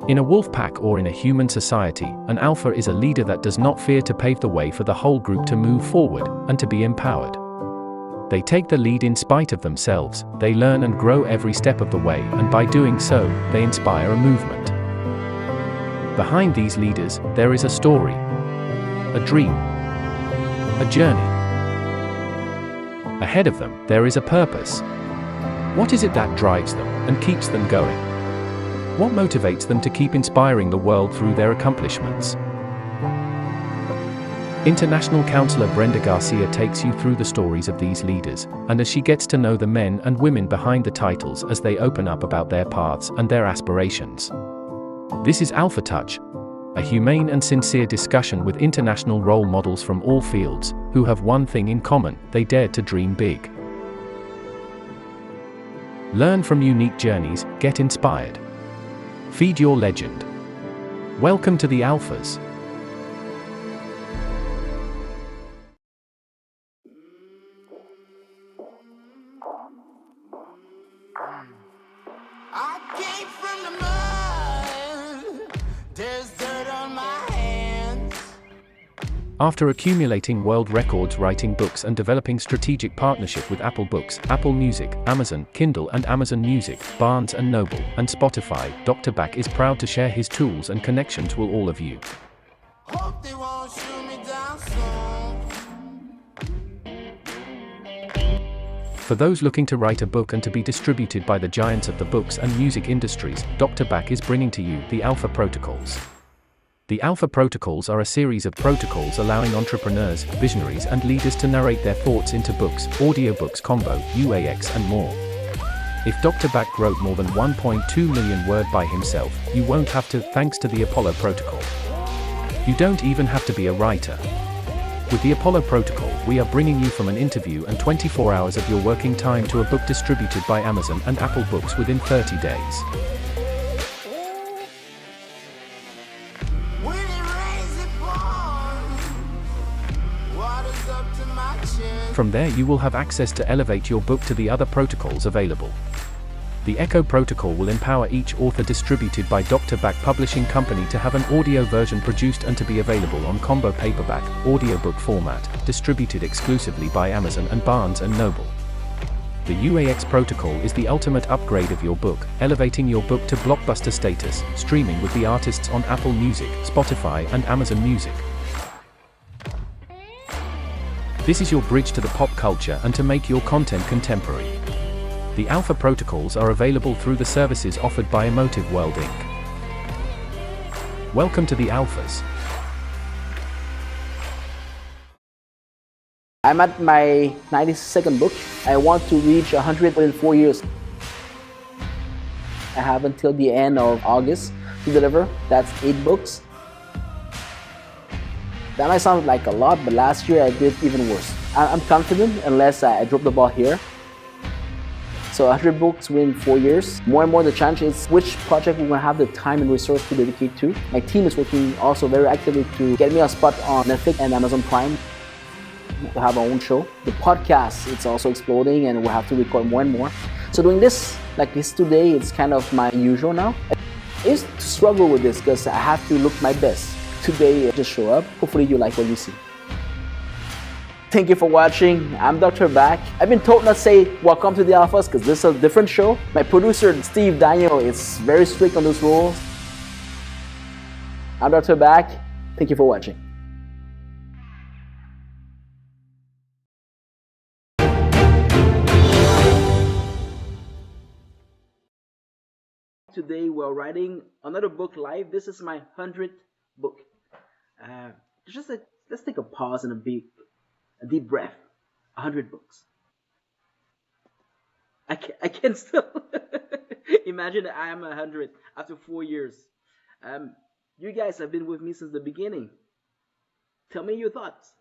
In a wolf pack or in a human society, an alpha is a leader that does not fear to pave the way for the whole group to move forward and to be empowered. They take the lead in spite of themselves, they learn and grow every step of the way, and by doing so, they inspire a movement. Behind these leaders, there is a story, a dream, a journey. Ahead of them, there is a purpose. What is it that drives them and keeps them going? What motivates them to keep inspiring the world through their accomplishments? International counselor Brenda Garcia takes you through the stories of these leaders, and as she gets to know the men and women behind the titles as they open up about their paths and their aspirations. This is Alpha Touch, a humane and sincere discussion with international role models from all fields, who have one thing in common: they dared to dream big. Learn from unique journeys, get inspired. Feed your legend. Welcome to the Alphas. I came from the mud. There's dirt on my hands. After accumulating world records writing books and developing strategic partnership with Apple Books, Apple Music, Amazon, Kindle and Amazon Music, Barnes & Noble, and Spotify, Dr. Bak is proud to share his tools and connections with all of you. Hope they won't shoot me down soon. For those looking to write a book and to be distributed by the giants of the books and music industries, Dr. Bak is bringing to you the Alpha Protocols. The Alpha Protocols are a series of protocols allowing entrepreneurs, visionaries and leaders to narrate their thoughts into books, audiobooks combo, UAX and more. If Dr. Bak wrote more than 1.2 million words by himself, you won't have to, thanks to the Apollo Protocol. You don't even have to be a writer. With the Apollo Protocol, we are bringing you from an interview and 24 hours of your working time to a book distributed by Amazon and Apple Books within 30 days. When it rains, it pours. Water's up to my chin. From there you will have access to elevate your book to the other protocols available. The Echo Protocol will empower each author distributed by Dr. Bak Publishing Company to have an audio version produced and to be available on combo paperback, audiobook format, distributed exclusively by Amazon and Barnes & Noble. The UAX protocol is the ultimate upgrade of your book, elevating your book to blockbuster status, streaming with the artists on Apple Music, Spotify and Amazon Music. This is your bridge to the pop culture and to make your content contemporary. The Alpha Protocols are available through the services offered by Emotive World Inc. Welcome to the Alphas. I'm at my 92nd book. I want to reach 100 in 4 years. I have until the end of August to deliver. That's 8 books. That might sound like a lot, but last year I did even worse. I'm confident unless I drop the ball here. So 100 books within 4 years. More and more the challenge is which project we're gonna have the time and resource to dedicate to. My team is working also very actively to get me a spot on Netflix and Amazon Prime to have our own show. The podcast, it's also exploding and we'll have to record more and more. So doing this, like this today, it's kind of my usual now. I used to struggle with this because I have to look my best. Today, I just show up. Hopefully you like what you see. Thank you for watching. I'm Dr. Bak. I've been told not to say welcome to the Alphas because this is a different show. My producer, Steve Daniel, is very strict on those rules. I'm Dr. Bak. Thank you for watching. Today we're writing another book live. This is my 100th book. Let's take a pause and a deep breath. 100 books. I can still imagine that I am 100 after 4 years. You guys have been with me since the beginning. Tell me your thoughts.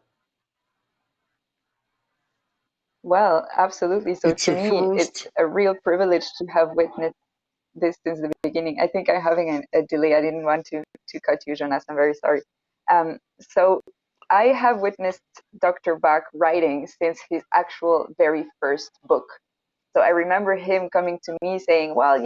Well, absolutely. So It's to a me, first. it's a real privilege to have witnessed this since the beginning. I think I'm having a delay. I didn't want to cut you, Jonas. I'm very sorry. So I have witnessed Dr. Bak writing since his actual very first book. So I remember him coming to me saying, well,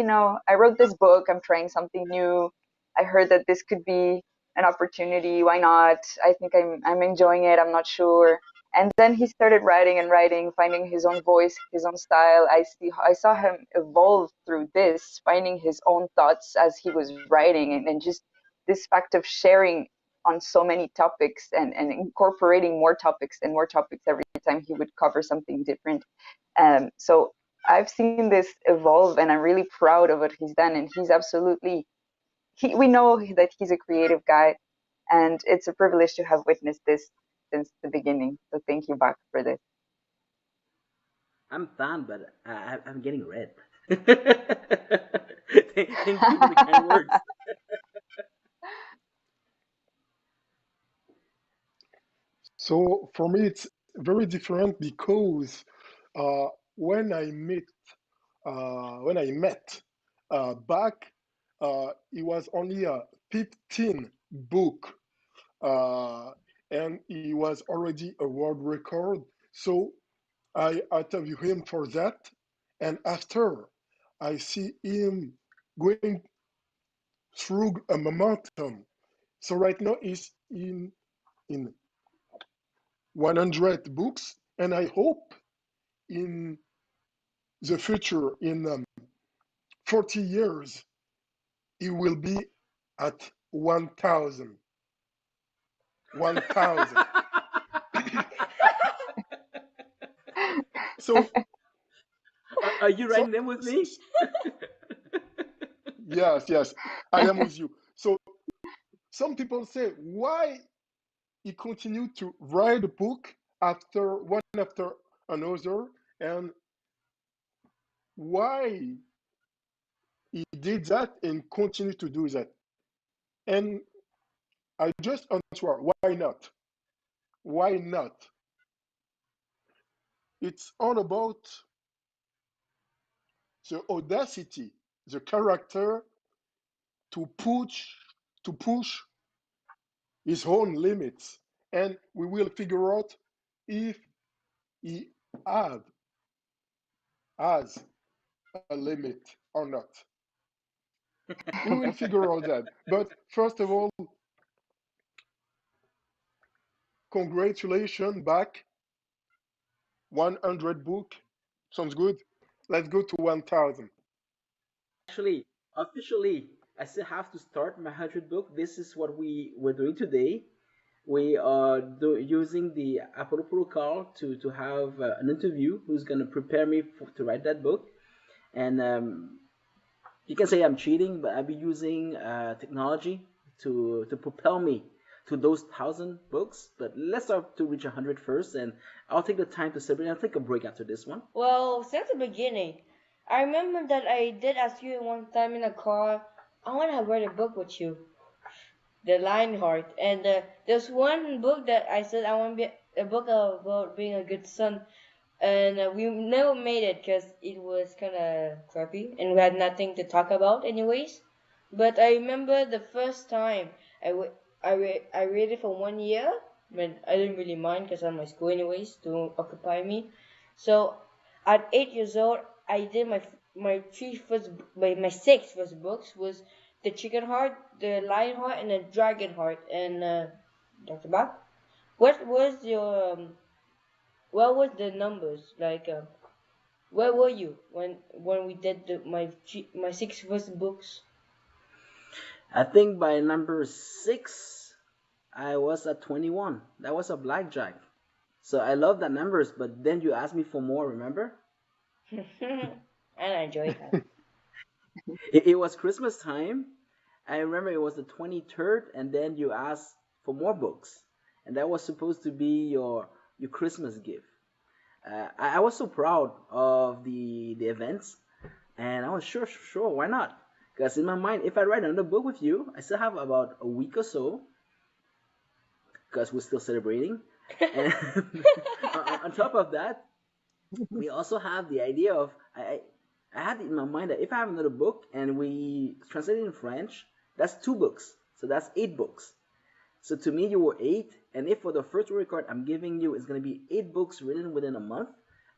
I wrote this book. I'm trying something new. I heard that this could be an opportunity. Why not? I think I'm enjoying it. I'm not sure. And then he started writing and writing, finding his own voice, his own style. I saw him evolve through this, finding his own thoughts as he was writing, and just this fact of sharing on so many topics, and incorporating more topics and more topics every time he would cover something different. So I've seen this evolve, and I'm really proud of what he's done. And he's absolutely, we know that he's a creative guy, and it's a privilege to have witnessed this since the beginning. So thank you, Bak, for this. I'm fan, but I'm getting red. Thank you for the kind words. So for me, it's very different because uh, when I met back, it was only a 15 book, uh, and he was already a world record. So I interview him for that, and after I see him going through a momentum. So right now he's in 100 books, and I hope in the future, in 40 years, it will be at 1,000. 1,000. So, Are you so writing them with me? yes, yes, I am with you. So some people say, why he continued to write a book after one after another, and why he did that and continue to do that. And I just answer, why not? Why not? It's all about the audacity, the character to push to push his own limits, and we will figure out if he have has a limit or not. We will figure out that. But first of all, congratulations back 100 book. Sounds good. Let's go to 1,000. Actually, officially, I still have to start my 100 book. This is what we were doing today. We are using the Apollo protocol to have an interview who's going to prepare me to write that book. And you can say I'm cheating, but I'll be using technology to propel me to those 1,000 books. But let's start to reach 100 first, and I'll take the time to celebrate. I'll take a break after this one. Well, since the beginning, I remember that I did ask you one time in a car, I want to write a book with you, The Lionheart. And there's one book that I said I want to be a book about being a good son. And we never made it because it was kind of crappy and we had nothing to talk about, anyways. But I remember the first time I read it for 1 year, but I didn't really mind because I had my school, anyways, to occupy me. So at 8 years old, I did my six first books was the Chicken Heart, the Lion Heart, and the Dragon Heart. And Dr. Bach, what was your what was the numbers like? Where were you when we did my six first books? I think by number 6, I was at 21. That was a blackjack. So I love that numbers, but then you asked me for more, remember? And I enjoyed that. It was Christmas time. I remember it was the 23rd, and then you asked for more books. And that was supposed to be your Christmas gift. I was so proud of the events, and I was sure, why not? Because in my mind, if I write another book with you, I still have about a week or so, because we're still celebrating. And on top of that, we also have the idea of I had it in my mind that if I have another book and we translate it in French, that's 2 books, so that's 8 books. So to me, you were 8, and if for the first record I'm giving you is going to be 8 books written within a month,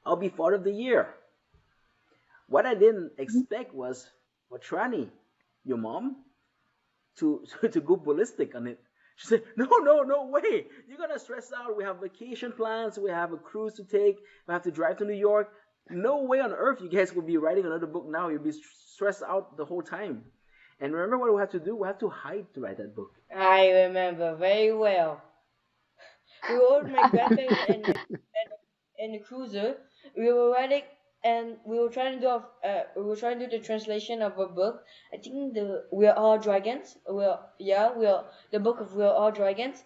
I'll be Father of the Year. What I didn't expect was for Trani, your mom, to to go ballistic on it. She said, "No, no, no way! You're gonna stress out. We have vacation plans. We have a cruise to take. We have to drive to New York. No way on earth you guys will be writing another book now. You'll be stressed out the whole time." And remember what we have to do? We have to hide to write that book. I remember very well. We were with my grandparents in the cruiser. We were writing, and we were trying to do the translation of a book. I think we are all dragons. We are the book of We Are All Dragons.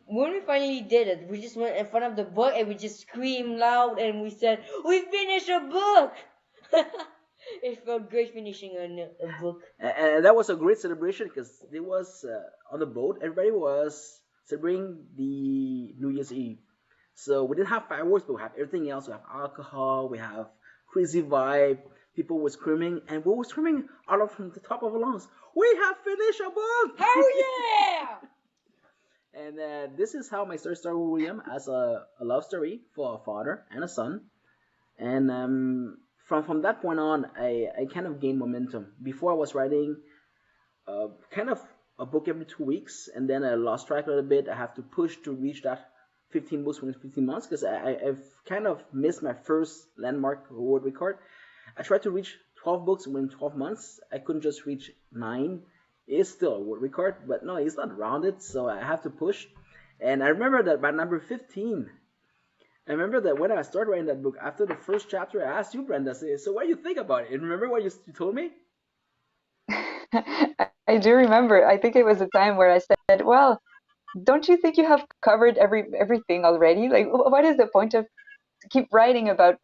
When we finally did it, we just went in front of the book and we just screamed loud and we said, "We finished a book!" It felt great finishing a book. And that was a great celebration because it was on the boat. Everybody was celebrating the New Year's Eve. So we didn't have fireworks, but we have everything else. We have alcohol, we have crazy vibe. People were screaming, and we were screaming out of from the top of our lungs, "We have finished a book!" Oh yeah! And this is how my story started with William as a love story for a father and a son. And from that point on, I kind of gained momentum. Before I was writing kind of a book every 2 weeks, and then I lost track a little bit. I have to push to reach that 15 books within 15 months because I've kind of missed my first landmark world record. I tried to reach 12 books within 12 months. I couldn't just reach 9. It's still a world record, but no, it's not rounded, so I have to push. And I remember that by number 15, I remember that when I started writing that book, after the first chapter, I asked you, Brenda, so what do you think about it? And remember what you told me? I do remember. I think it was a time where I said, "Well, don't you think you have covered everything already? Like, what is the point of keep writing about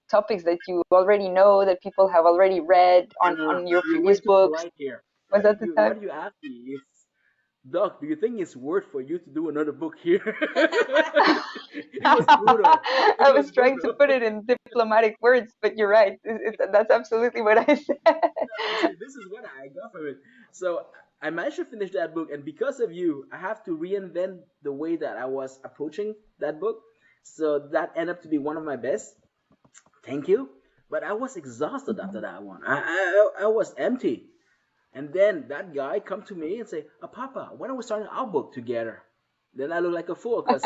topics that you already know, that people have already read on your You're way previous too books?" polite here. Was that the time? What you asked me is, Doc, do you think it's worth for you to do another book here? It was brutal. It I was was trying to brutal. put it in diplomatic words, but you're right. That's absolutely what I said. See, this is what I got from it. So I managed to finish that book, and because of you, I have to reinvent the way that I was approaching that book. So that ended up to be one of my best. Thank you. But I was exhausted after that one. I was empty. And then that guy come to me and say, Papa, why don't we start our book together? Then I look like a fool because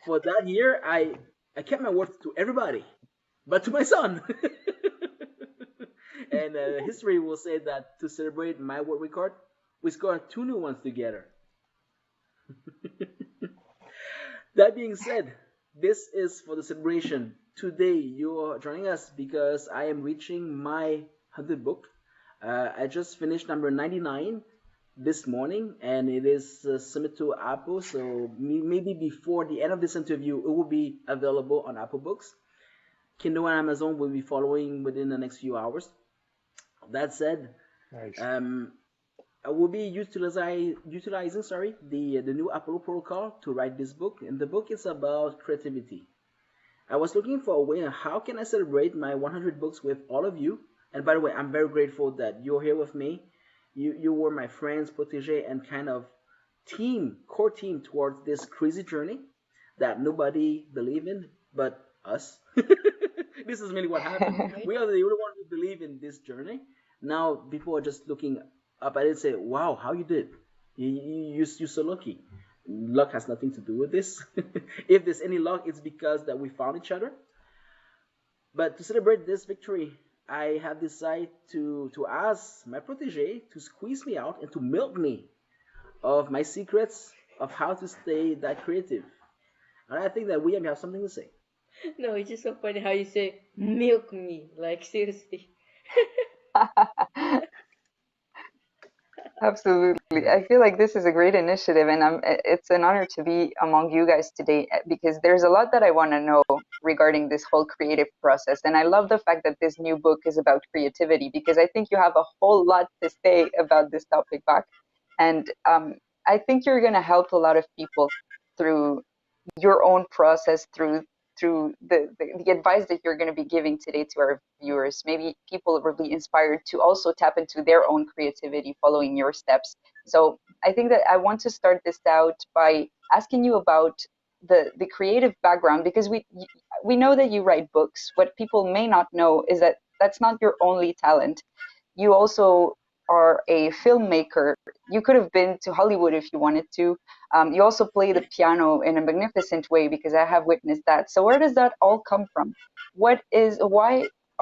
for that year, I kept my word to everybody, but to my son. And history will say that to celebrate my world record, we scored 2 new ones together. That being said, this is for the celebration. Today, you're joining us because I am reaching my 100th book. I just finished number 99 this morning, and it is submitted to Apple. So maybe before the end of this interview, it will be available on Apple Books. Kindle and Amazon will be following within the next few hours. That said, Nice. I will be utilizing the new Apollo protocol to write this book, and the book is about creativity. I was looking for a way on how can I celebrate my 100 books with all of you. And by the way, I'm very grateful that you're here with me. You were my friends, protege, and kind of core team towards this crazy journey that nobody believed in but us. This is really what happened. We are the only ones who believe in this journey. Now people are just looking up at it and say, "Wow, how you did? You're so lucky." Luck has nothing to do with this. If there's any luck, it's because that we found each other. But to celebrate this victory, I have decided to ask my protege to squeeze me out and to milk me of my secrets of how to stay that creative. And I think that William have something to say. No, it's just so funny how you say milk me. Like seriously. Absolutely. I feel like this is a great initiative, and it's an honor to be among you guys today because there's a lot that I want to know regarding this whole creative process. And I love the fact that this new book is about creativity because I think you have a whole lot to say about this topic, Bak. And I think you're going to help a lot of people through your own process, through the advice that you're going to be giving today to our viewers. Maybe people will be inspired to also tap into their own creativity following your steps. So I think that I want to start this out by asking you about the creative background because we know that you write books. What people may not know is that that's not your only talent. You also are a filmmaker. You could have been to Hollywood if you wanted to. You also play the piano in a magnificent way because I have witnessed that. So where does that all come from? Why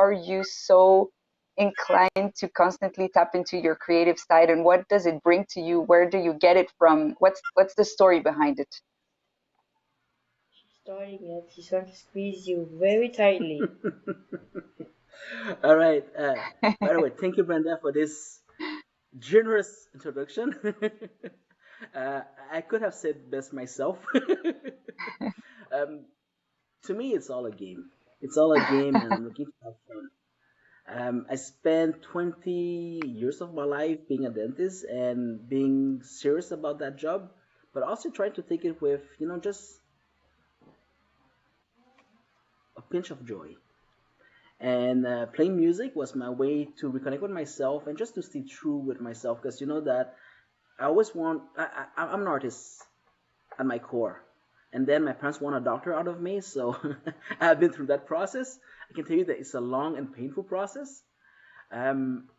are you so inclined to constantly tap into your creative side, and what does it bring to you? Where do you get it from? What's the story behind it? Starting it, she's trying to squeeze you very tightly. All right. By the way, thank you, Brenda, for this generous introduction. uh, I could have said best myself. um, to me, it's all a game. It's all a game, and I'm looking to have fun. I spent 20 years of my life being a dentist and being serious about that job, but also trying to take it with, just a pinch of joy. And playing music was my way to reconnect with myself and just to stay true with myself because you know that I always I'm an artist at my core. And then my parents want a doctor out of me, so I've been through that process. I can tell you that it's a long and painful process. Um,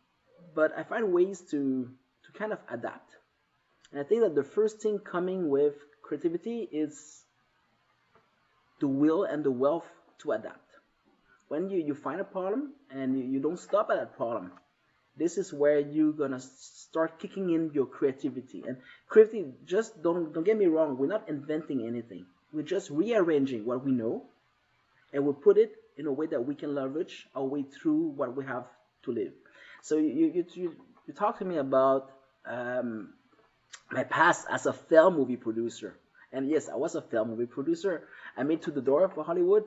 but I find ways to kind of adapt. And I think that the first thing coming with creativity is the will and the wealth to adapt. When you find a problem and you don't stop at that problem, this is where you're gonna start kicking in your creativity. And creativity, just don't get me wrong, we're not inventing anything. We're just rearranging what we know and we put it in a way that we can leverage our way through what we have to live. So you talk to me about my past as a film movie producer. And yes, I was a film movie producer. I made To the Door for Hollywood.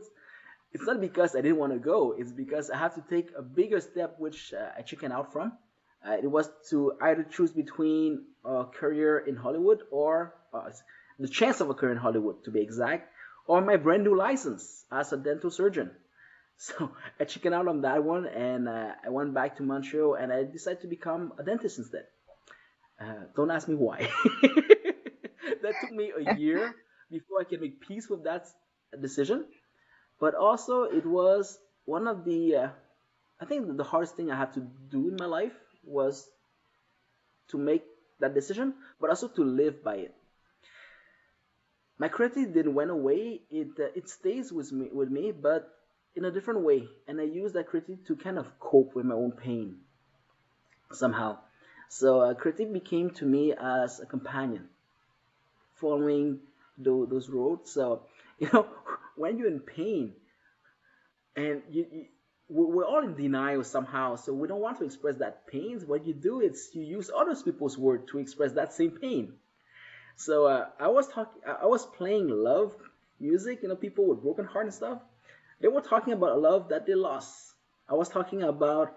It's not because I didn't want to go. It's because I had to take a bigger step, which I chickened out from. It was to either choose between a career in Hollywood or the chance of a career in Hollywood, to be exact, or my brand new license as a dental surgeon. So I chickened out on that one, and I went back to Montreal, and I decided to become a dentist instead. Don't ask me why. That took me a year before I could make peace with that decision. But also, it was one of I think the hardest thing I had to do in my life was to make that decision, but also to live by it. My creativity didn't went away. It stays with me, but in a different way. And I use that creativity to kind of cope with my own pain somehow. So creativity became to me as a companion, following those roads. So when you're in pain and we're all in denial somehow, so we don't want to express that pain. What you do is you use other people's word to express that same pain. So I was playing love music, people with broken heart and stuff. They were talking about a love that they lost. I was talking about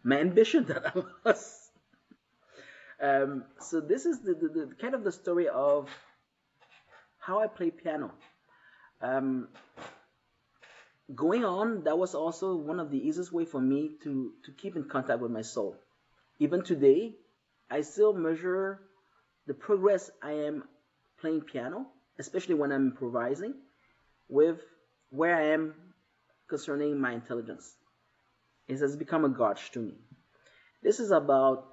my ambition that I lost. So this is the kind of the story of how I play piano. Going on, that was also one of the easiest way for me to keep in contact with my soul. Even today, I still measure the progress I am playing piano, especially when I'm improvising, with where I am concerning my intelligence. It has become a gauge to me. This is about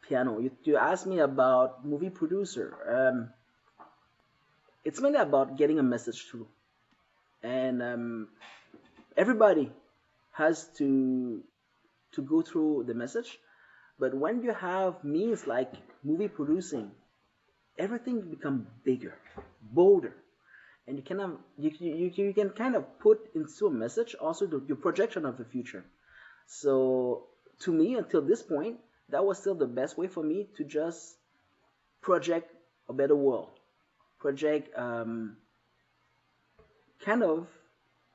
piano. You asked me about movie producer. It's mainly about getting a message through. And everybody has to go through the message. But when you have means like movie producing, everything becomes bigger, bolder, and you can kind of put into a message also your projection of the future. So to me, until this point, that was still the best way for me to just project a better world, project kind of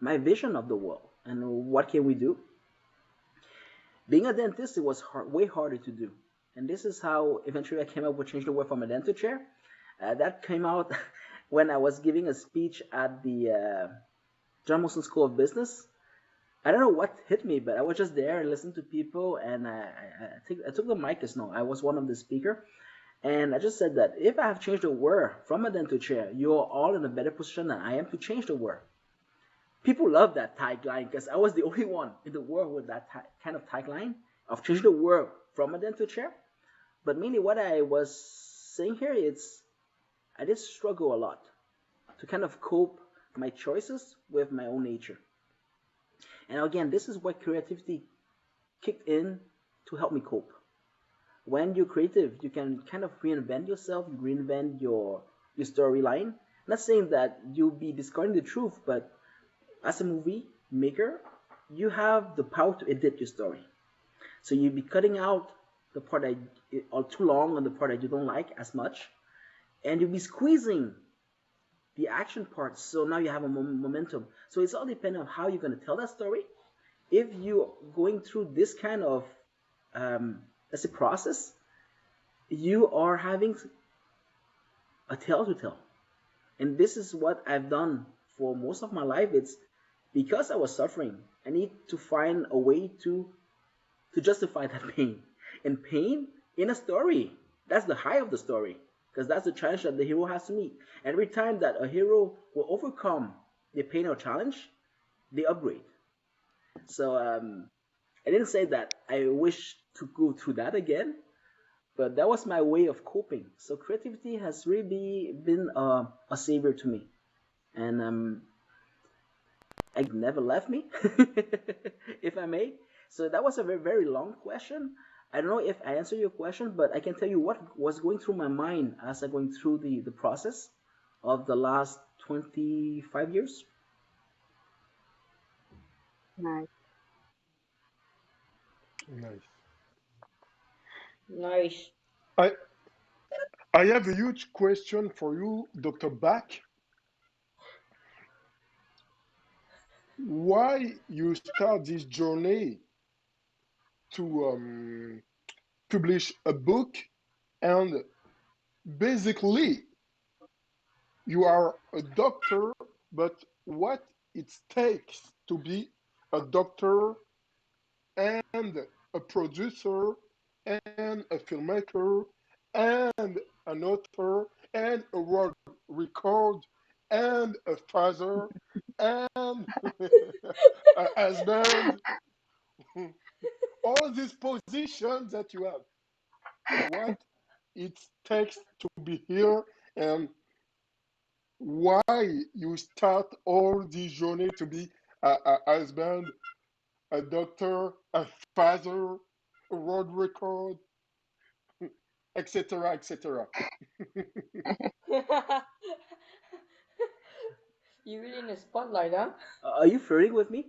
my vision of the world and what can we do. Being a dentist, it was way harder to do. And this is how eventually I came up with Change the World from a Dental Chair. That came out when I was giving a speech at the John Molson School of Business. I don't know what hit me, but I was just there and listened to people, and I took the mic as no, I was one of the speaker, and I just said that if I have changed the world from a dental chair, you're all in a better position than I am to change the world. People love that tagline because I was the only one in the world with that kind of tagline of change the world from a dental chair. But mainly what I was saying here is I did struggle a lot to kind of cope my choices with my own nature. And again, this is what creativity kicked in to help me cope. When you're creative, you can kind of reinvent yourself, reinvent your storyline. Not saying that you'll be discarding the truth, but as a movie maker, you have the power to edit your story. So you'll be cutting out the part that or too long and the part that you don't like as much, and you'll be squeezing the action part. So now you have a momentum. So it's all depending on how you're going to tell that story. If you're going through this kind of let's say process, you are having a tale to tell. And this is what I've done for most of my life. It's because I was suffering. I need to find a way to justify that pain. And pain in a story. That's the high of the story. Because that's the challenge that the hero has to meet. Every time that a hero will overcome the pain or challenge, they upgrade. So I didn't say that I wish to go through that again, but that was my way of coping. So creativity has really been a savior to me, and it never left me, if I may. So that was a very, very long question. I don't know if I answered your question, but I can tell you what was going through my mind as I going through the process of the last 25 years. Nice. Nice. Nice. I I have a huge question for you, Dr. Bak. Why you start this journey to publish a book, and basically you are a doctor, but what it takes to be a doctor and a producer and a filmmaker and an author and a world record and a father and a husband, all these positions that you have, what it takes to be here, and why you start all this journey to be a husband, a doctor, a father, a world record, etc., etc. You really in the spotlight, huh? Are you flirting with me?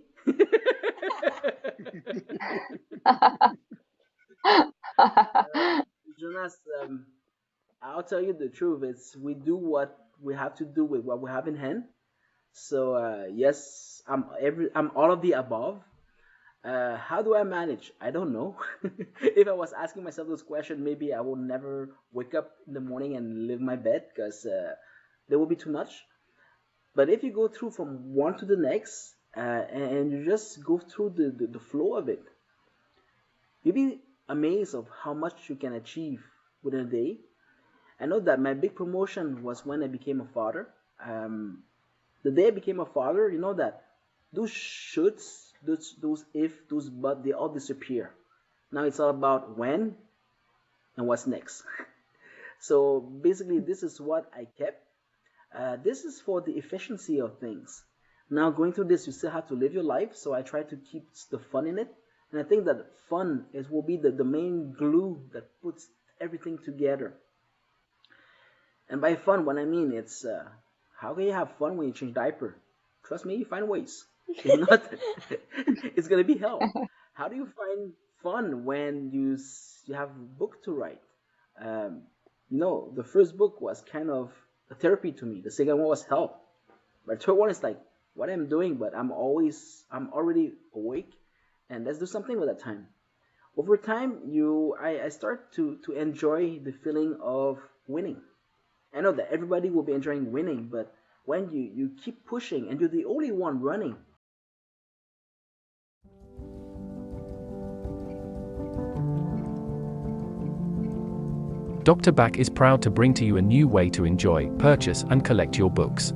Jonas, I'll tell you the truth. It's we do what we have to do with what we have in hand. So yes, I'm all of the above. How do I manage? I don't know. If I was asking myself this question, maybe I would never wake up in the morning and leave my bed because there will be too much. But if you go through from one to the next and you just go through the flow of it, you'll be amazed of how much you can achieve within a day. I know that my big promotion was when I became a father. The day I became a father, you know that those shoulds, those if, those but, they all disappear. Now it's all about when and what's next. So basically, this is what I kept. This is for the efficiency of things. Now going through this, you still have to live your life, so I try to keep the fun in it. And I think that fun will be the main glue that puts everything together. And by fun, what I mean, it's how can you have fun when you change diaper? Trust me, you find ways. If not, it's gonna be hell. How do you find fun when you have a book to write? No, the first book was kind of a therapy to me. The second one was hell. But the third one is like what I'm doing, but I'm already awake, and let's do something with that time. Over time, I start to enjoy the feeling of winning. I know that everybody will be enjoying winning, but when you keep pushing and you're the only one running. Dr. Bak is proud to bring to you a new way to enjoy, purchase, and collect your books.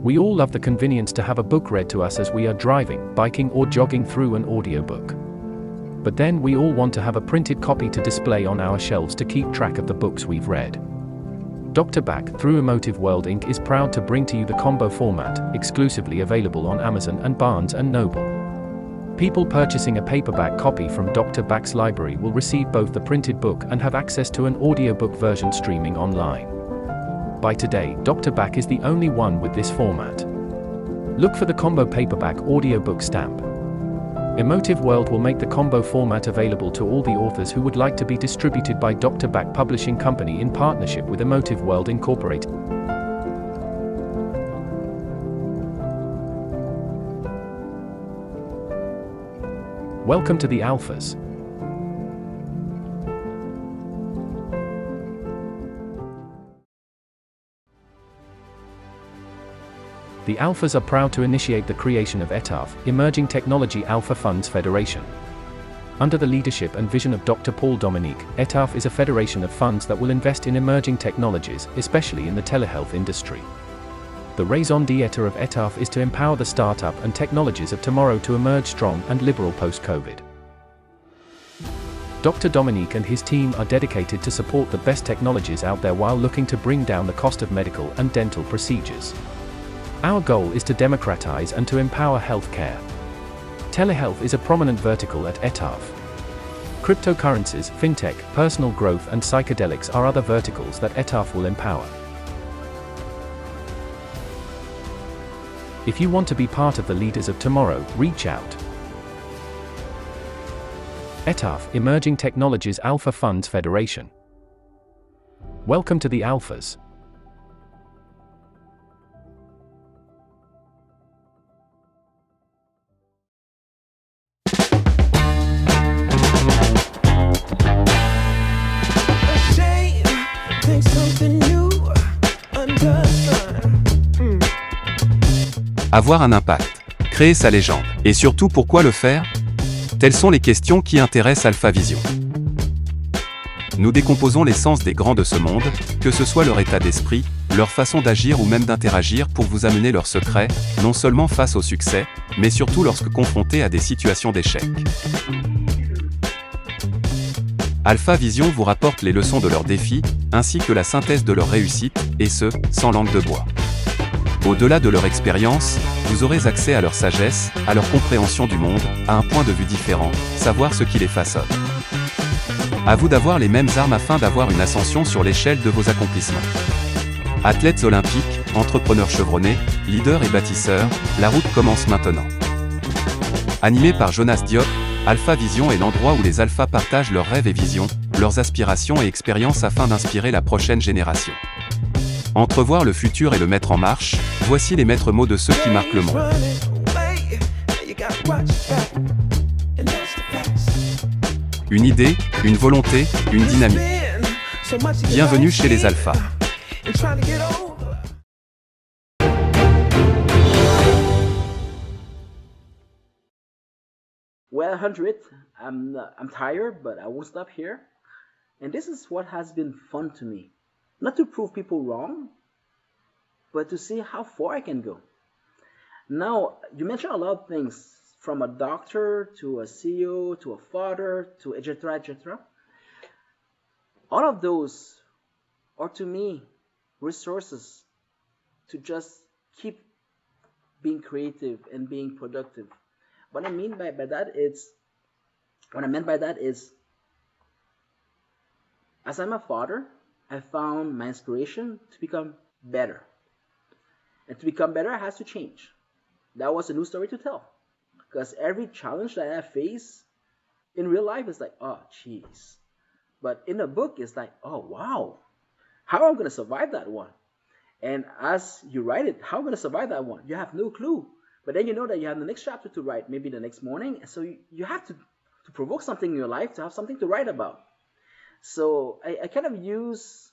We all love the convenience to have a book read to us as we are driving, biking, or jogging through an audiobook. But then we all want to have a printed copy to display on our shelves to keep track of the books we've read. Dr. Bak, through Emotive World Inc., is proud to bring to you the combo format, exclusively available on Amazon and Barnes & Noble. People purchasing a paperback copy from Dr. Bak's library will receive both the printed book and have access to an audiobook version streaming online. By today, Dr. Bak is the only one with this format. Look for the combo paperback audiobook stamp. Emotive World will make the combo format available to all the authors who would like to be distributed by Dr. Bak Publishing Company in partnership with Emotive World Incorporated. Welcome to the Alphas. The Alphas are proud to initiate the creation of ETAF, Emerging Technology Alpha Funds Federation. Under the leadership and vision of Dr. Paul Dominique, ETAF is a federation of funds that will invest in emerging technologies, especially in the telehealth industry. The raison d'etre of ETAF is to empower the startup and technologies of tomorrow to emerge strong and liberal post-COVID. Dr. Dominique and his team are dedicated to support the best technologies out there while looking to bring down the cost of medical and dental procedures. Our goal is to democratize and to empower healthcare. Telehealth is a prominent vertical at ETAF. Cryptocurrencies, fintech, personal growth and psychedelics are other verticals that ETAF will empower. If you want to be part of the leaders of tomorrow, reach out. ETAF, Emerging Technologies Alpha Funds Federation. Welcome to the Alphas. Avoir un impact, créer sa légende, et surtout pourquoi le faire? Telles sont les questions qui intéressent Alphavision. Nous décomposons l'essence des grands de ce monde, que ce soit leur état d'esprit, leur façon d'agir ou même d'interagir pour vous amener leurs secrets, non seulement face au succès, mais surtout lorsque confrontés à des situations d'échec. Alphavision vous rapporte les leçons de leurs défis, ainsi que la synthèse de leur réussite, et ce, sans langue de bois. Au-delà de leur expérience, vous aurez accès à leur sagesse, à leur compréhension du monde, à un point de vue différent, savoir ce qui les façonne. À vous d'avoir les mêmes armes afin d'avoir une ascension sur l'échelle de vos accomplissements. Athlètes olympiques, entrepreneurs chevronnés, leaders et bâtisseurs, la route commence maintenant. Animé par Jonas Diop, Alphavision est l'endroit où les alphas partagent leurs rêves et visions, leurs aspirations et expériences afin d'inspirer la prochaine génération. Entrevoir le futur et le mettre en marche, voici les maîtres mots de ceux qui marquent le monde. Une idée, une volonté, une dynamique. Bienvenue chez les alphas. Well, 100, I'm tired, but I won't stop here. And this is what has been fun to me. Not to prove people wrong, but to see how far I can go. Now, you mentioned a lot of things, from a doctor to a CEO to a father to etc., etc. All of those are, to me, resources to just keep being creative and being productive. What I mean by that is, as I'm a father, I found my inspiration to become better. And to become better, I had to change. That was a new story to tell. Because every challenge that I face in real life is like, oh, jeez. But in a book, it's like, oh, wow. How am I going to survive that one? And as you write it, how am I going to survive that one? You have no clue. But then you know that you have the next chapter to write, maybe the next morning. And so you have to provoke something in your life to have something to write about. So I kind of use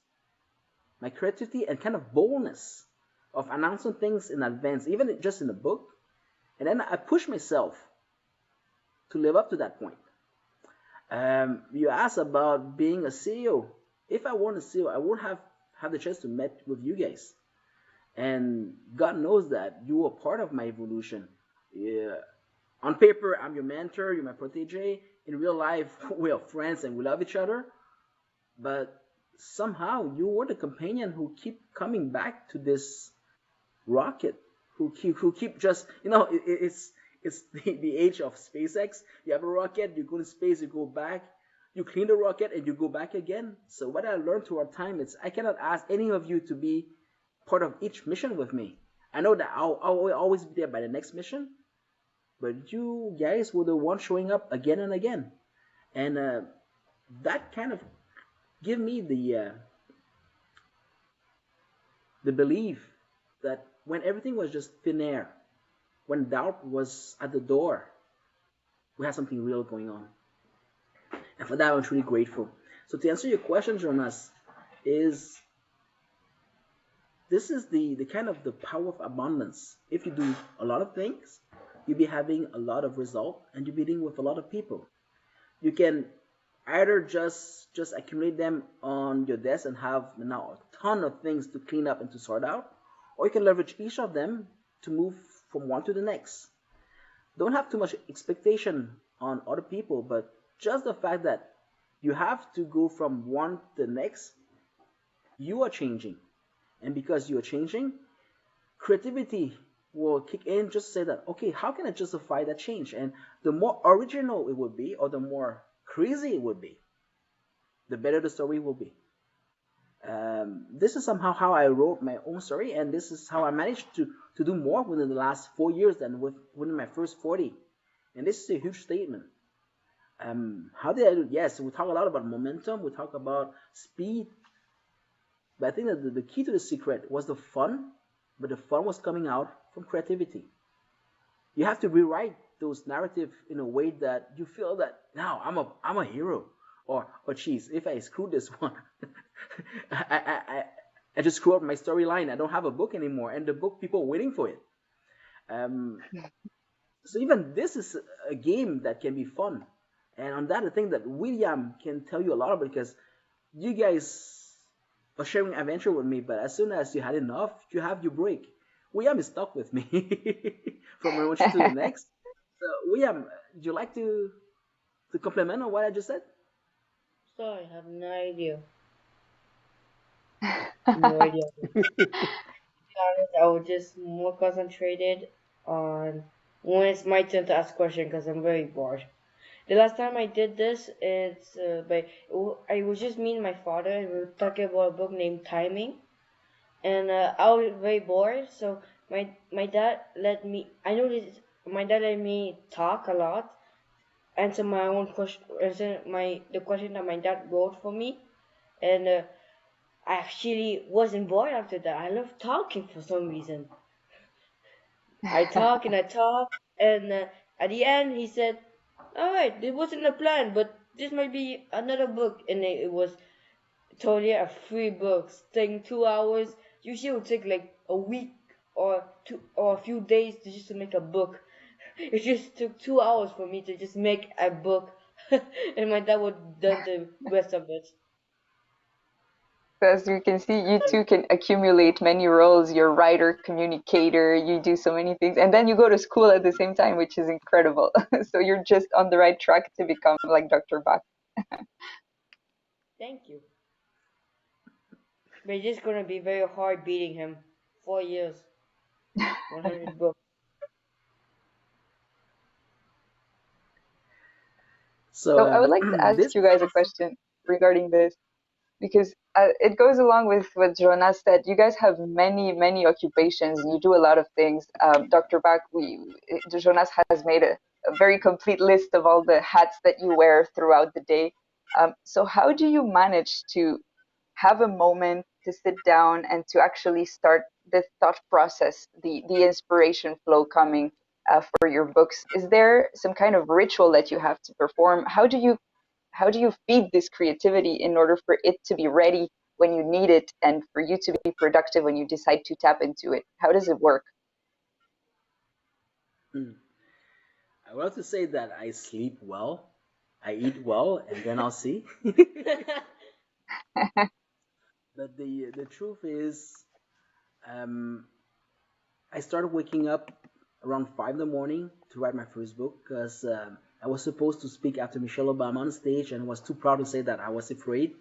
my creativity and kind of boldness of announcing things in advance, even just in the book. And then I push myself to live up to that point. You asked about being a CEO. If I weren't a CEO, I wouldn't have the chance to meet with you guys. And God knows that you were part of my evolution. Yeah. On paper, I'm your mentor, you're my protege, in real life we are friends and we love each other, but somehow you were the companion who keep coming back to this rocket, who keep just it's the age of SpaceX. You have a rocket, you go to space, you go back, you clean the rocket, and you go back again. So what I learned through our time is I cannot ask any of you to be part of each mission with me. I know that I'll always be there by the next mission, but you guys were the ones showing up again and again, and that kind of give me the belief that when everything was just thin air, when doubt was at the door, we had something real going on. And for that, I'm truly grateful. So to answer your question, Jonas, is this is the kind of the power of abundance. If you do a lot of things, you'll be having a lot of result and you'll be dealing with a lot of people. You can either just accumulate them on your desk and have now a ton of things to clean up and to sort out, or you can leverage each of them to move from one to the next. Don't have too much expectation on other people, but just the fact that you have to go from one to the next, you are changing. And because you are changing, creativity will kick in just to say that, okay, how can I justify that change? And the more original it would be, or the more crazy it would be, the better the story will be. This is somehow how I wrote my own story, and this is how I managed to do more within the last 4 years than within my first 40. And this is a huge statement. How did I do it? Yes, we talk a lot about momentum, we talk about speed, but I think that the key to the secret was the fun, but the fun was coming out from creativity. You have to rewrite those narratives in a way that you feel that now I'm a hero, or geez, if I screw this one, I just screw up my storyline. I don't have a book anymore, and the book people are waiting for it. Um, so even this is a game that can be fun, and on that I think that William can tell you a lot about, because you guys are sharing adventure with me, but as soon as you had enough, you have your break. William is stuck with me from one show to the next. So William, would you like to compliment on what I just said? Sorry, I have no idea. No idea. Honest, I was just more concentrated on when it's my turn to ask question because I'm very bored. The last time I did this, it was just me and my father, and we were talking about a book named Timing, and I was very bored, so my dad let me. I noticed my dad let me talk a lot, answer my own question, answer my the question that my dad wrote for me, and I actually wasn't bored after that. I love talking for some reason. I talk and I talk, and at the end he said, "All right, it wasn't a plan, but this might be another book." And it was totally a free book, taking 2 hours. Usually it would take like a week or two or a few days to just to make a book. It just took 2 hours for me to just make a book, and my dad would done the rest of it. So as you can see, you too can accumulate many roles. You're writer, communicator, you do so many things. And then you go to school at the same time, which is incredible. So you're just on the right track to become like Dr. Bach. Thank you. But it's just gonna be very hard beating him. 4 years, 100 books. So So I would like to ask this you guys a question regarding this, because it goes along with what Jonas said. You guys have many, many occupations. You do a lot of things. Dr. Bach, Jonas has made a very complete list of all the hats that you wear throughout the day. So how do you manage to have a moment to sit down and to actually start the thought process, the inspiration flow coming for your books? Is there some kind of ritual that you have to perform? How do you feed this creativity in order for it to be ready when you need it and for you to be productive when you decide to tap into it? How does it work? mm, I want to say that I sleep well, I eat well, and then I'll see. But the truth is, um, I started waking up around 5 in the morning to write my first book, because I was supposed to speak after Michelle Obama on stage and was too proud to say that I was afraid.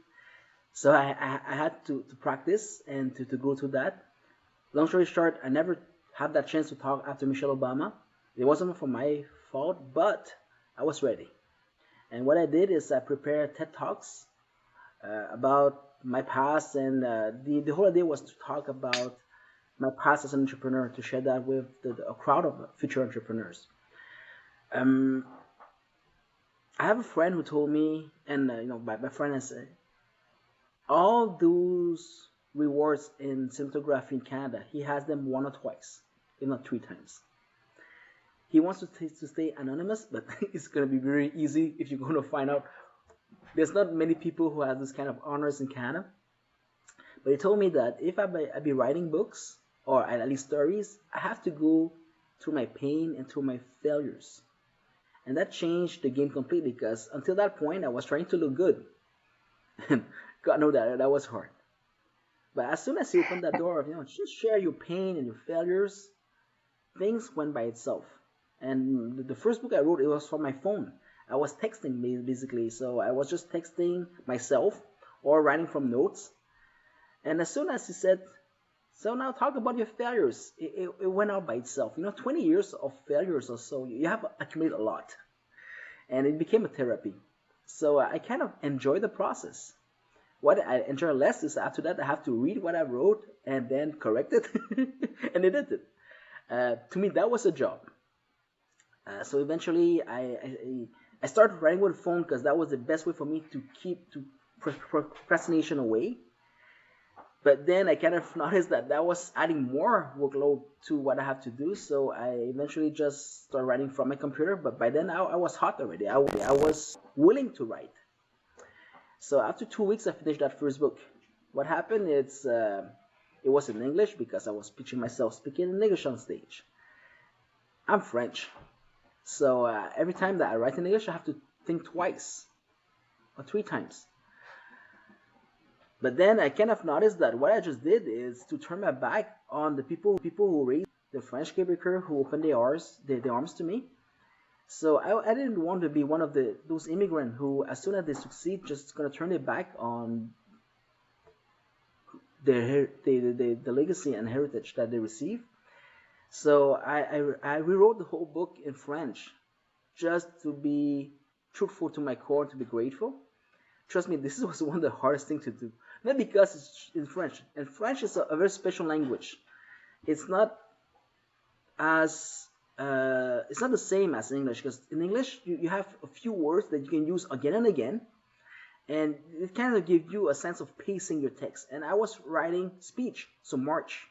So I had to practice and to go through that. Long story short, I never had that chance to talk after Michelle Obama. It wasn't for my fault, but I was ready. And what I did is I prepared TED Talks about my past, and the whole idea was to talk about my past as an entrepreneur, to share that with a crowd of future entrepreneurs. Um, I have a friend who told me, and my friend has said, all those rewards in cinematography in Canada, he has them one or twice, if not three times. He wants to stay anonymous, but it's going to be very easy if you're going to find out. There's not many people who have this kind of honors in Canada. But he told me that if I be writing books, or at least stories, I have to go through my pain and through my failures. And that changed the game completely, because until that point, I was trying to look good. And God knows that was hard. But as soon as you open that door of, just share your pain and your failures, things went by itself. And the first book I wrote, it was from my phone. I was texting basically, so I was just texting myself or writing from notes. And as soon as he said, so now talk about your failures, it went out by itself. 20 years of failures or so, you have accumulated a lot. And it became a therapy. So I kind of enjoy the process. What I enjoy less is after that I have to read what I wrote and then correct it and edit it. To me, that was a job. So eventually I started writing with a phone because that was the best way for me to keep procrastination away. But then I kind of noticed that was adding more workload to what I have to do. So I eventually just started writing from my computer. But by then I was hot already. I was willing to write. So after 2 weeks, I finished that first book. What happened is it was in English because I was picturing myself speaking in English on stage. I'm French. So every time that I write in English, I have to think twice or three times. But then I kind of noticed that what I just did is to turn my back on the people who raised the French Quebecer who opened their arms to me. So I didn't want to be one of those immigrants who, as soon as they succeed, just gonna turn their back on the legacy and heritage that they receive. So I rewrote the whole book in French, just to be truthful to my core, to be grateful. Trust me, this was one of the hardest things to do. Not because it's in French, and French is a very special language. It's not it's not the same as English, because in English you have a few words that you can use again and again, and it kind of gives you a sense of pacing your text. And I was writing speech, so march,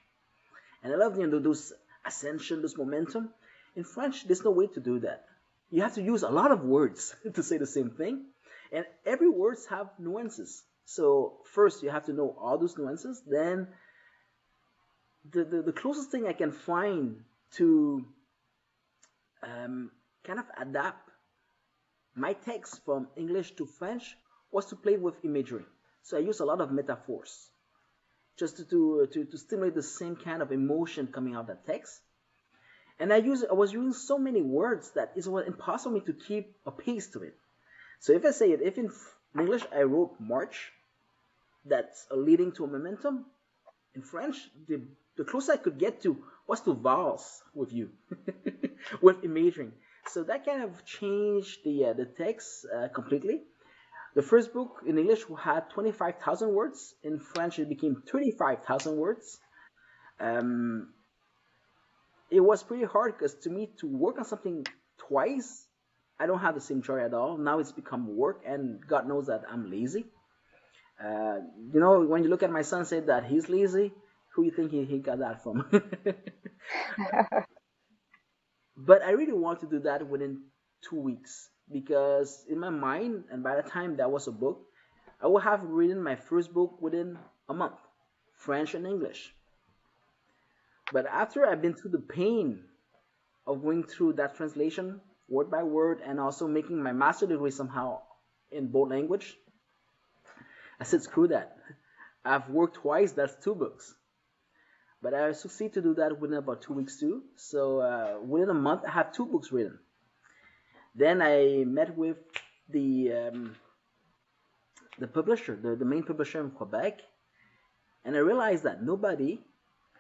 and I love those ascension, those momentum. In French, there's no way to do that. You have to use a lot of words to say the same thing, and every words have nuances. So first you have to know all those nuances. Then the closest thing I can find to kind of adapt my text from English to French was to play with imagery. So I use a lot of metaphors just to stimulate the same kind of emotion coming out of that text. And I was using so many words that it was impossible for me to keep a pace to it. So if I say it, if in English I wrote march, that's leading to a momentum. In French, the closest I could get to was to valse with you, with imagery. So that kind of changed the text completely. The first book in English had 25,000 words. In French, it became 35,000 words. It was pretty hard because to me, to work on something twice, I don't have the same joy at all. Now it's become work, and God knows that I'm lazy. When you look at my son, say that he's lazy, who you think he got that from? But I really want to do that within 2 weeks, because in my mind, and by the time that was a book, I would have written my first book within a month, French and English. But after I've been through the pain of going through that translation word by word and also making my master's degree somehow in both language, I said, screw that. I've worked twice, that's 2 books. But I succeed to do that within about 2 weeks too. So within a month, I have 2 books written. Then I met with the publisher, the main publisher in Quebec, and I realized that nobody,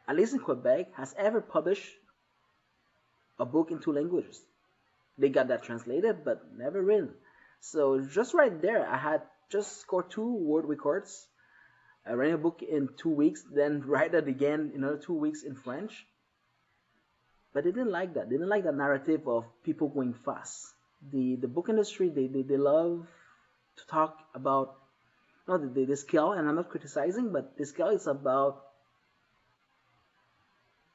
at least in Quebec, has ever published a book in 2 languages. They got that translated, but never written. So just right there, I had just scored 2 world records. I ran a book in 2 weeks, then write it again in another 2 weeks in French. But they didn't like that. They didn't like that narrative of people going fast. The book industry, they love to talk about, no, the skill, and I'm not criticizing, but the skill is about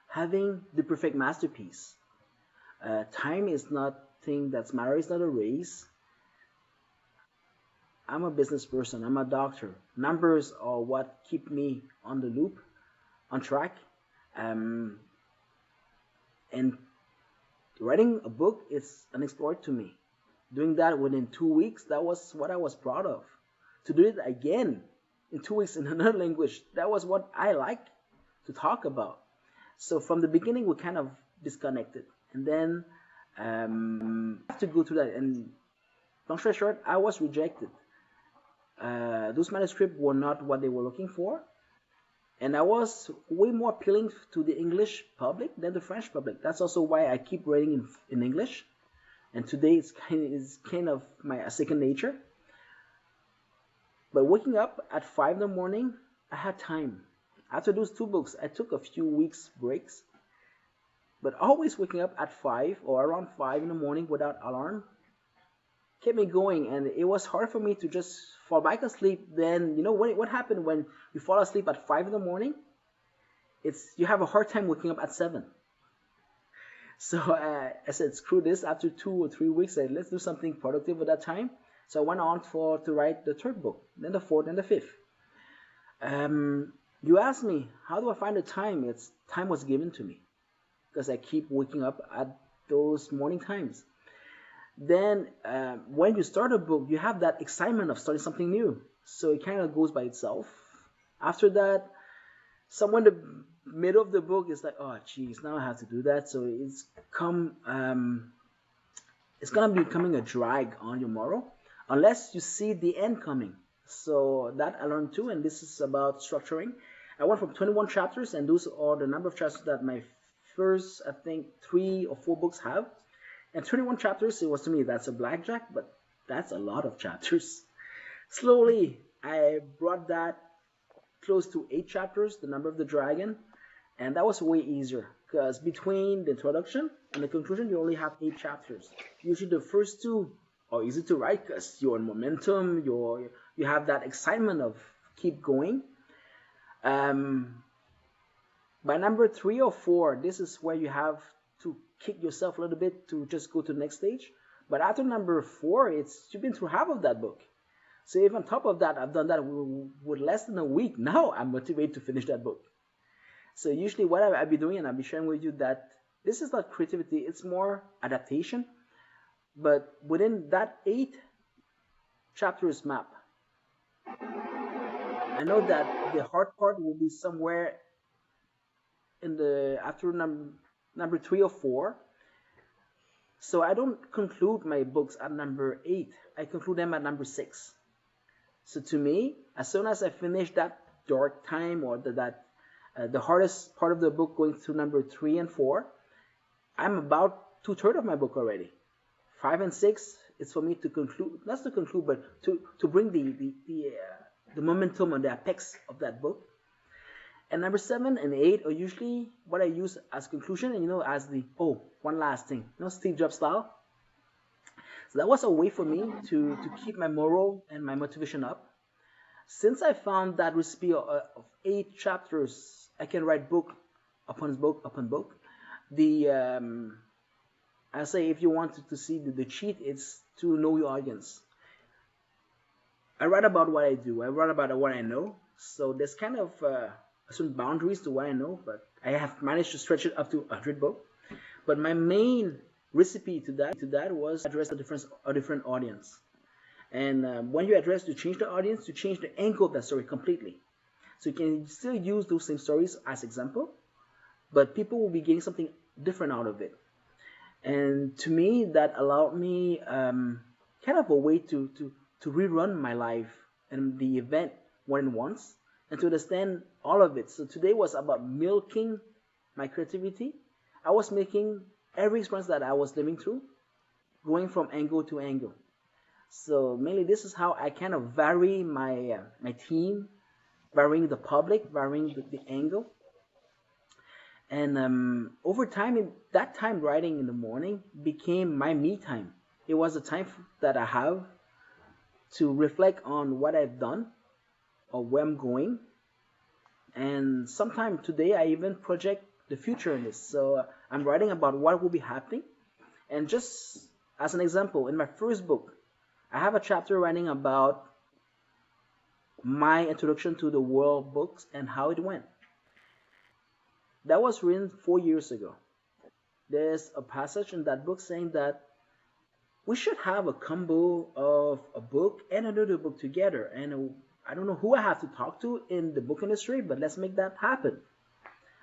having the perfect masterpiece. Time is not thing that's matter. It's not a race. I'm a business person. I'm a doctor. Numbers are what keep me on the loop, on track. And writing a book is an exploit to me. Doing that within 2 weeks, that was what I was proud of. To do it again in 2 weeks in another language, that was what I like to talk about. So from the beginning, we kind of disconnected. And then I have to go through that. And long story short, I was rejected. Those manuscripts were not what they were looking for. And I was way more appealing to the English public than the French public. That's also why I keep writing in English. And today it's kind of my second nature. But waking up at 5 in the morning, I had time. After those 2 books, I took a few weeks breaks. But always waking up at 5 or around 5 in the morning without alarm kept me going. And it was hard for me to just fall back asleep. Then, you know, what happened when you fall asleep at 5 in the morning? You have a hard time waking up at 7. So I said, screw this. After 2 or 3 weeks, I said, let's do something productive with that time. So I went on to write the 3rd book, then the 4th, and the 5th. You asked me, how do I find the time? Time was given to me because I keep waking up at those morning times. Then when you start a book, you have that excitement of starting something new. So it kind of goes by itself. After that, somewhere in the middle of the book, it's like, oh, geez, now I have to do that. So it's gonna be becoming a drag on your moral, unless you see the end coming. So that I learned too, and this is about structuring. I went from 21 chapters, and those are the number of chapters that my first, I think, 3 or 4 books have. And 21 chapters, it was to me, that's a blackjack, but that's a lot of chapters. Slowly, I brought that close to 8 chapters, the number of the dragon, and that was way easier because between the introduction and the conclusion, you only have 8 chapters. Usually the first 2 are easy to write because you're in momentum, you have that excitement of keep going. By number 3 or 4, this is where you have to kick yourself a little bit to just go to the next stage. But after number 4, you've been through half of that book. So if on top of that, I've done that with less than a week, now I'm motivated to finish that book. So usually what I'll be doing, and I'll be sharing with you that this is not creativity, it's more adaptation. But within that 8 chapters map, I know that the hard part will be somewhere in after number 3 or 4. So I don't conclude my books at number 8. I conclude them at number 6. So to me, as soon as I finish that dark time or the hardest part of the book going through number 3 and 4, I'm about 2/3 of my book already. 5 and 6, it's for me to conclude, not to conclude, but to bring the momentum and the apex of that book. And number 7 and 8 are usually what I use as conclusion, and as one last thing, Steve Jobs style. So that was a way for me to keep my moral and my motivation up. Since I found that recipe of 8 chapters, I can write book upon book upon book. I say if you wanted to see the cheat, it's to know your audience. I write about what I do. I write about what I know. So there's kind of certain boundaries to what I know, but I have managed to stretch it up to 100 books. But my main recipe to that was address a different audience. And when you change the audience, you change the angle of that story completely. So you can still use those same stories as example, but people will be getting something different out of it. And to me, that allowed me kind of a way to rerun my life and the event more than once and to understand all of it. So today was about milking my creativity. I was making every experience that I was living through, going from angle to angle. So mainly this is how I kind of vary my team, varying the public, varying the angle. And over time, that time writing in the morning became my me time. It was a time that I have to reflect on what I've done or where I'm going. And sometime today, I even project the future in this. So I'm writing about what will be happening. And just as an example, in my first book, I have a chapter writing about my introduction to the world books and how it went. That was written 4 years ago. There's a passage in that book saying that we should have a combo of a book and another book together. And I don't know who I have to talk to in the book industry, but let's make that happen.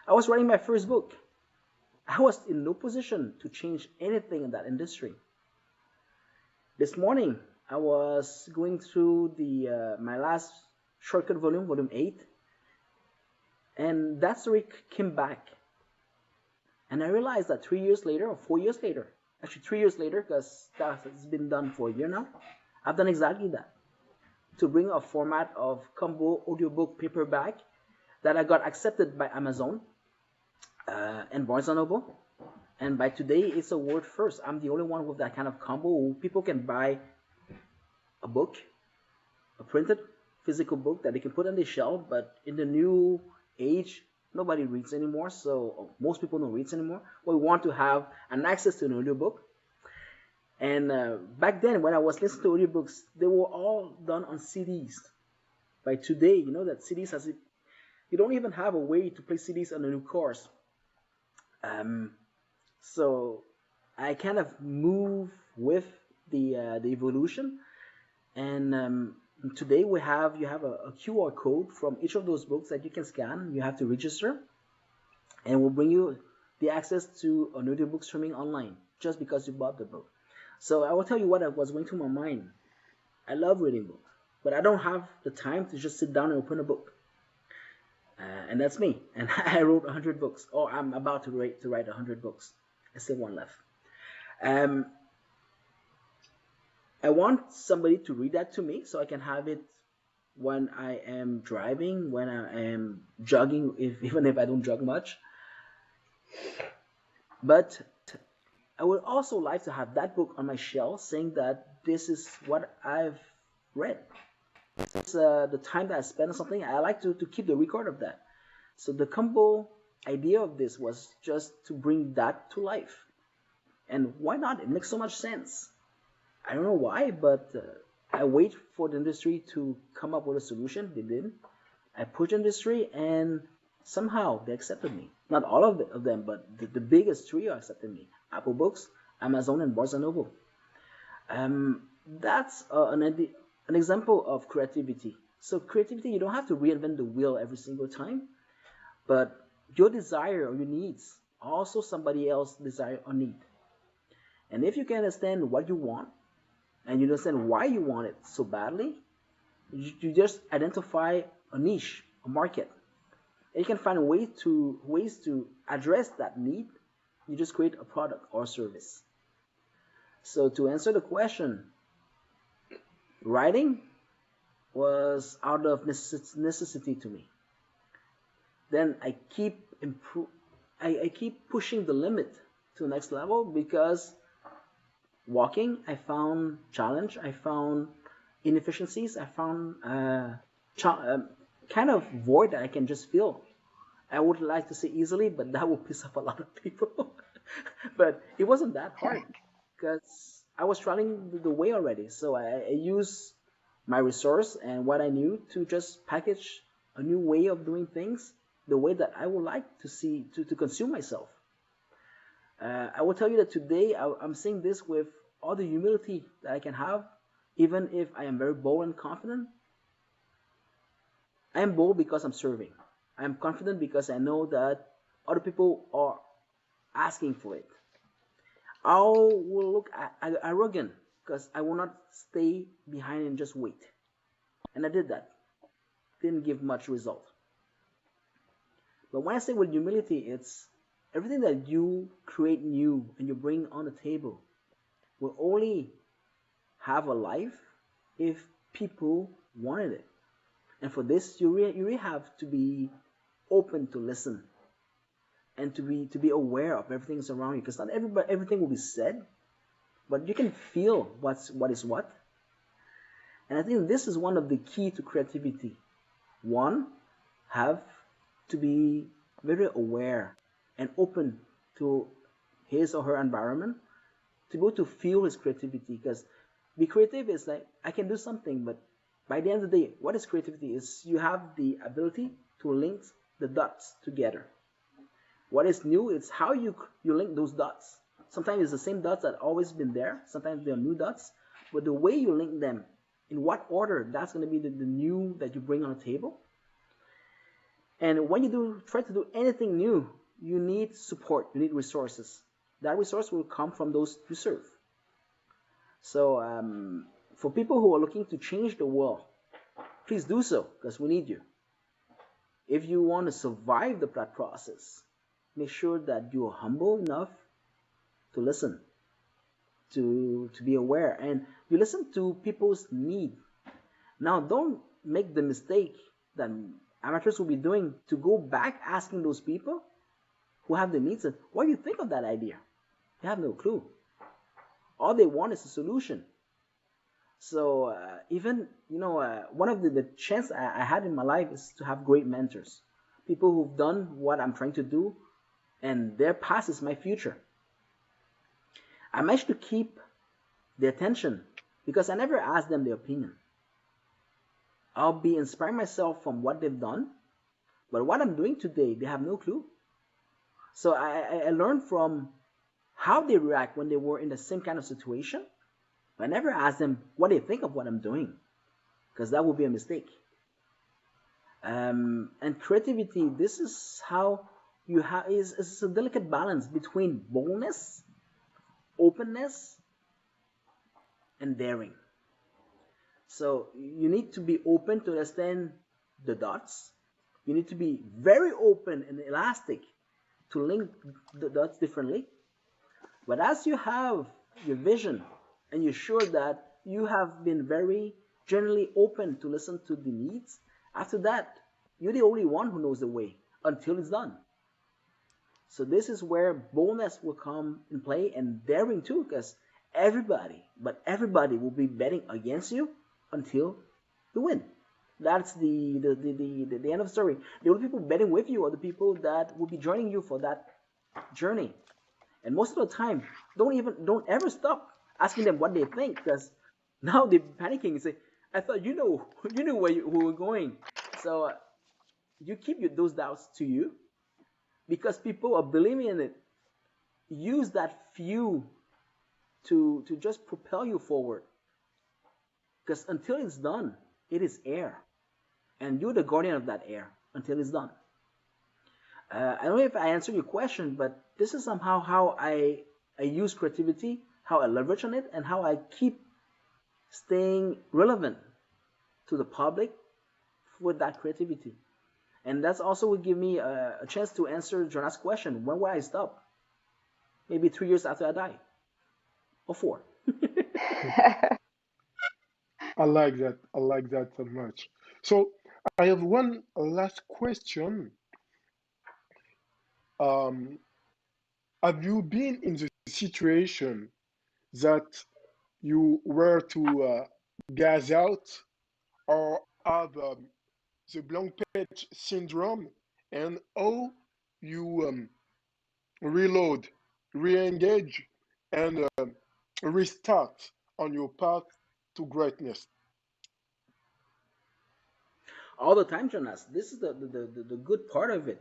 I was writing my first book. I was in no position to change anything in that industry. This morning, I was going through my last shortcut volume, volume 8, and that story came back. And I realized that 3 years later, or 4 years later, actually 3 years later, because that has been done for a year now, I've done exactly that. To bring a format of combo audiobook paperback that I got accepted by Amazon and Barnes & Noble. And by today, it's a world first. I'm the only one with that kind of combo. People can buy a book, a printed physical book that they can put on the shelf, but in the new age, nobody reads anymore, so most people don't read anymore. We want to have an access to an audiobook. And back then, when I was listening to audiobooks, they were all done on CDs. By today, you know that CDs you don't even have a way to play CDs on the new cars. So I kind of move with the evolution. And today you have a QR code from each of those books that you can scan. You have to register, and will bring you the access to an audiobook streaming online just because you bought the book. So I will tell you what was going through my mind. I love reading books, but I don't have the time to just sit down and open a book. And that's me. And I wrote 100 books, or I'm about to write 100 books. I still have one left. I want somebody to read that to me so I can have it when I am driving, when I am jogging, even if I don't jog much. But I would also like to have that book on my shelf saying that this is what I've read. This is the time that I spent on something. I like to keep the record of that. So the combo idea of this was just to bring that to life. And why not? It makes so much sense. I don't know why, but I wait for the industry to come up with a solution. They didn't. I pushed industry, and somehow they accepted me. Not all of them, but the biggest three accepted me. Apple Books, Amazon, and Barnes & Noble. That's an example of creativity. So creativity, you don't have to reinvent the wheel every single time, but your desire or your needs are also somebody else's desire or need. And if you can understand what you want, and you understand why you want it so badly, you just identify a niche, a market. And you can find ways to address that need. You just create a product or service. So to answer the question, writing was out of necessity to me. Then I keep pushing the limit to the next level because walking, I found challenge, I found inefficiencies, I found kind of void that I can just feel. I would like to say easily, but that will piss off a lot of people. But it wasn't that hard because I was trying the way already. So I used my resource and what I knew to just package a new way of doing things, the way that I would like to see, to consume myself. I will tell you that today I'm saying this with all the humility that I can have, even if I am very bold and confident. I am bold because I'm serving. I am confident because I know that other people are asking for it. I will look arrogant because I will not stay behind and just wait. And I did that. Didn't give much result. But when I say with humility, it's everything that you create new and you bring on the table will only have a life if people wanted it. And for this, you really have to be open to listen and to be aware of everything that's around you. Because not everything will be said, but you can feel what is what. And I think this is one of the key to creativity. One, have to be very aware and open to his or her environment to be able to feel his creativity. Because be creative is like, I can do something, but by the end of the day, what is creativity? Is you have the ability to link the dots together. What is new is how you link those dots. Sometimes it's the same dots that always been there. Sometimes they're new dots. But the way you link them, in what order, that's going to be the new that you bring on the table. And when you try to do anything new, you need support, you need resources. That resource will come from those you serve. So for people who are looking to change the world, please do so, because we need you. If you want to survive that process, make sure that you are humble enough to listen, to be aware, and you listen to people's need. Now, don't make the mistake that amateurs will be doing to go back asking those people who have the needs, what do you think of that idea? They have no clue. All they want is a solution. So even, one of the chance I had in my life is to have great mentors. People who've done what I'm trying to do, and their past is my future. I managed to keep their attention because I never asked them their opinion. I'll be inspiring myself from what they've done, but what I'm doing today, they have no clue. So I learned from how they react when they were in the same kind of situation. I never asked them what they think of what I'm doing, because that would be a mistake. And creativity, this is how you have is a delicate balance between boldness, openness, and daring. So you need to be open to understand the dots. You need to be very open and elastic to link the dots differently. But as you have your vision and you're sure that you have been very generally open to listen to the needs, after that, you're the only one who knows the way until it's done. So this is where boldness will come in play, and daring too, because everybody will be betting against you until you win. That's the end of the story. The only people betting with you are the people that will be joining you for that journey. And most of the time, don't ever stop asking them what they think, because now they're panicking and say, "I thought you knew where we were going." So you keep those doubts to you, because people are believing in it. Use that few to just propel you forward, because until it's done, it is air, and you're the guardian of that air until it's done. I don't know if I answered your question, but this is somehow how I use creativity, how I leverage on it, and how I keep staying relevant to the public with that creativity. And that's also would give me a chance to answer Jonas' question. When will I stop? Maybe 3 years after I die, or 4. I like that. I like that so much. So I have one last question. Um, have you been in the situation that you were to gas out or have the blank page syndrome, and how you reload, re-engage, and restart on your path to greatness? All the time, Jonas. This is the good part of it.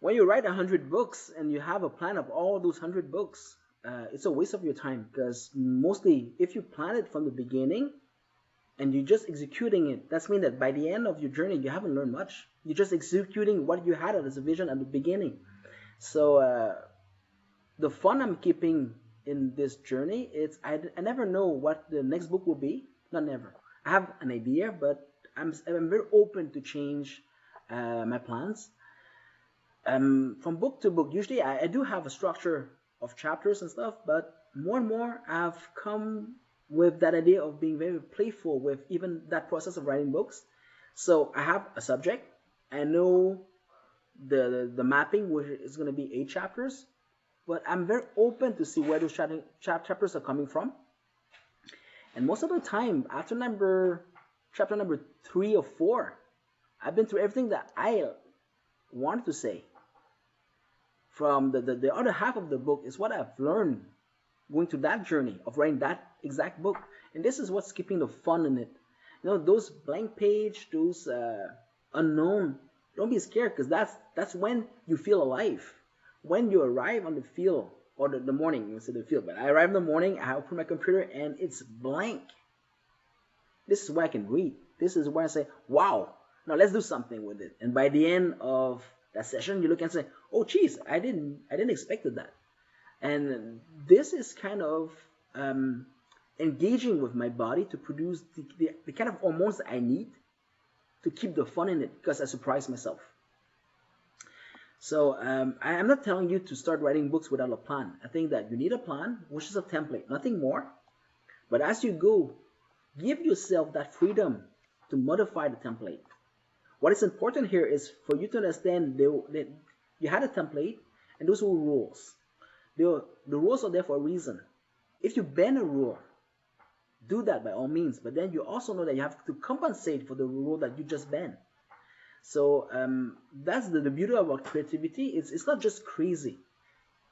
When you write 100 books and you have a plan of all those 100 books, it's a waste of your time, because mostly if you plan it from the beginning and you're just executing it, that's mean that by the end of your journey you haven't learned much. You're just executing what you had as a vision at the beginning. So the fun I'm keeping in this journey, I never know what the next book will be. Not never. I have an idea, but I'm very open to change my plans. From book to book, usually I do have a structure of chapters and stuff, but more and more I've come with that idea of being very playful with even that process of writing books. So I have a subject. I know the mapping, which is going to be 8 chapters, but I'm very open to see where those chapters are coming from. And most of the time, after chapter number 3 or 4, I've been through everything that I wanted to say. From the other half of the book is what I've learned going through that journey of writing that exact book. And this is what's keeping the fun in it. You know, those blank page, those unknown, don't be scared, because that's when you feel alive. When you arrive on the field, or the morning, instead of the field, but I arrive in the morning, I open my computer and it's blank. This is where I can read. This is where I say, wow, now let's do something with it. And by the end of that session, you look and say, oh geez, I didn't expect that. And this is kind of engaging with my body to produce the kind of hormones that I need to keep the fun in it, because I surprise myself. So I'm not telling you to start writing books without a plan. I think that you need a plan, which is a template, nothing more. But as you go, give yourself that freedom to modify the template. What is important here is for you to understand that you had a template, and those were rules. The rules are there for a reason. If you bend a rule, do that by all means. But then you also know that you have to compensate for the rule that you just bent. So that's the beauty about creativity. It's not just crazy.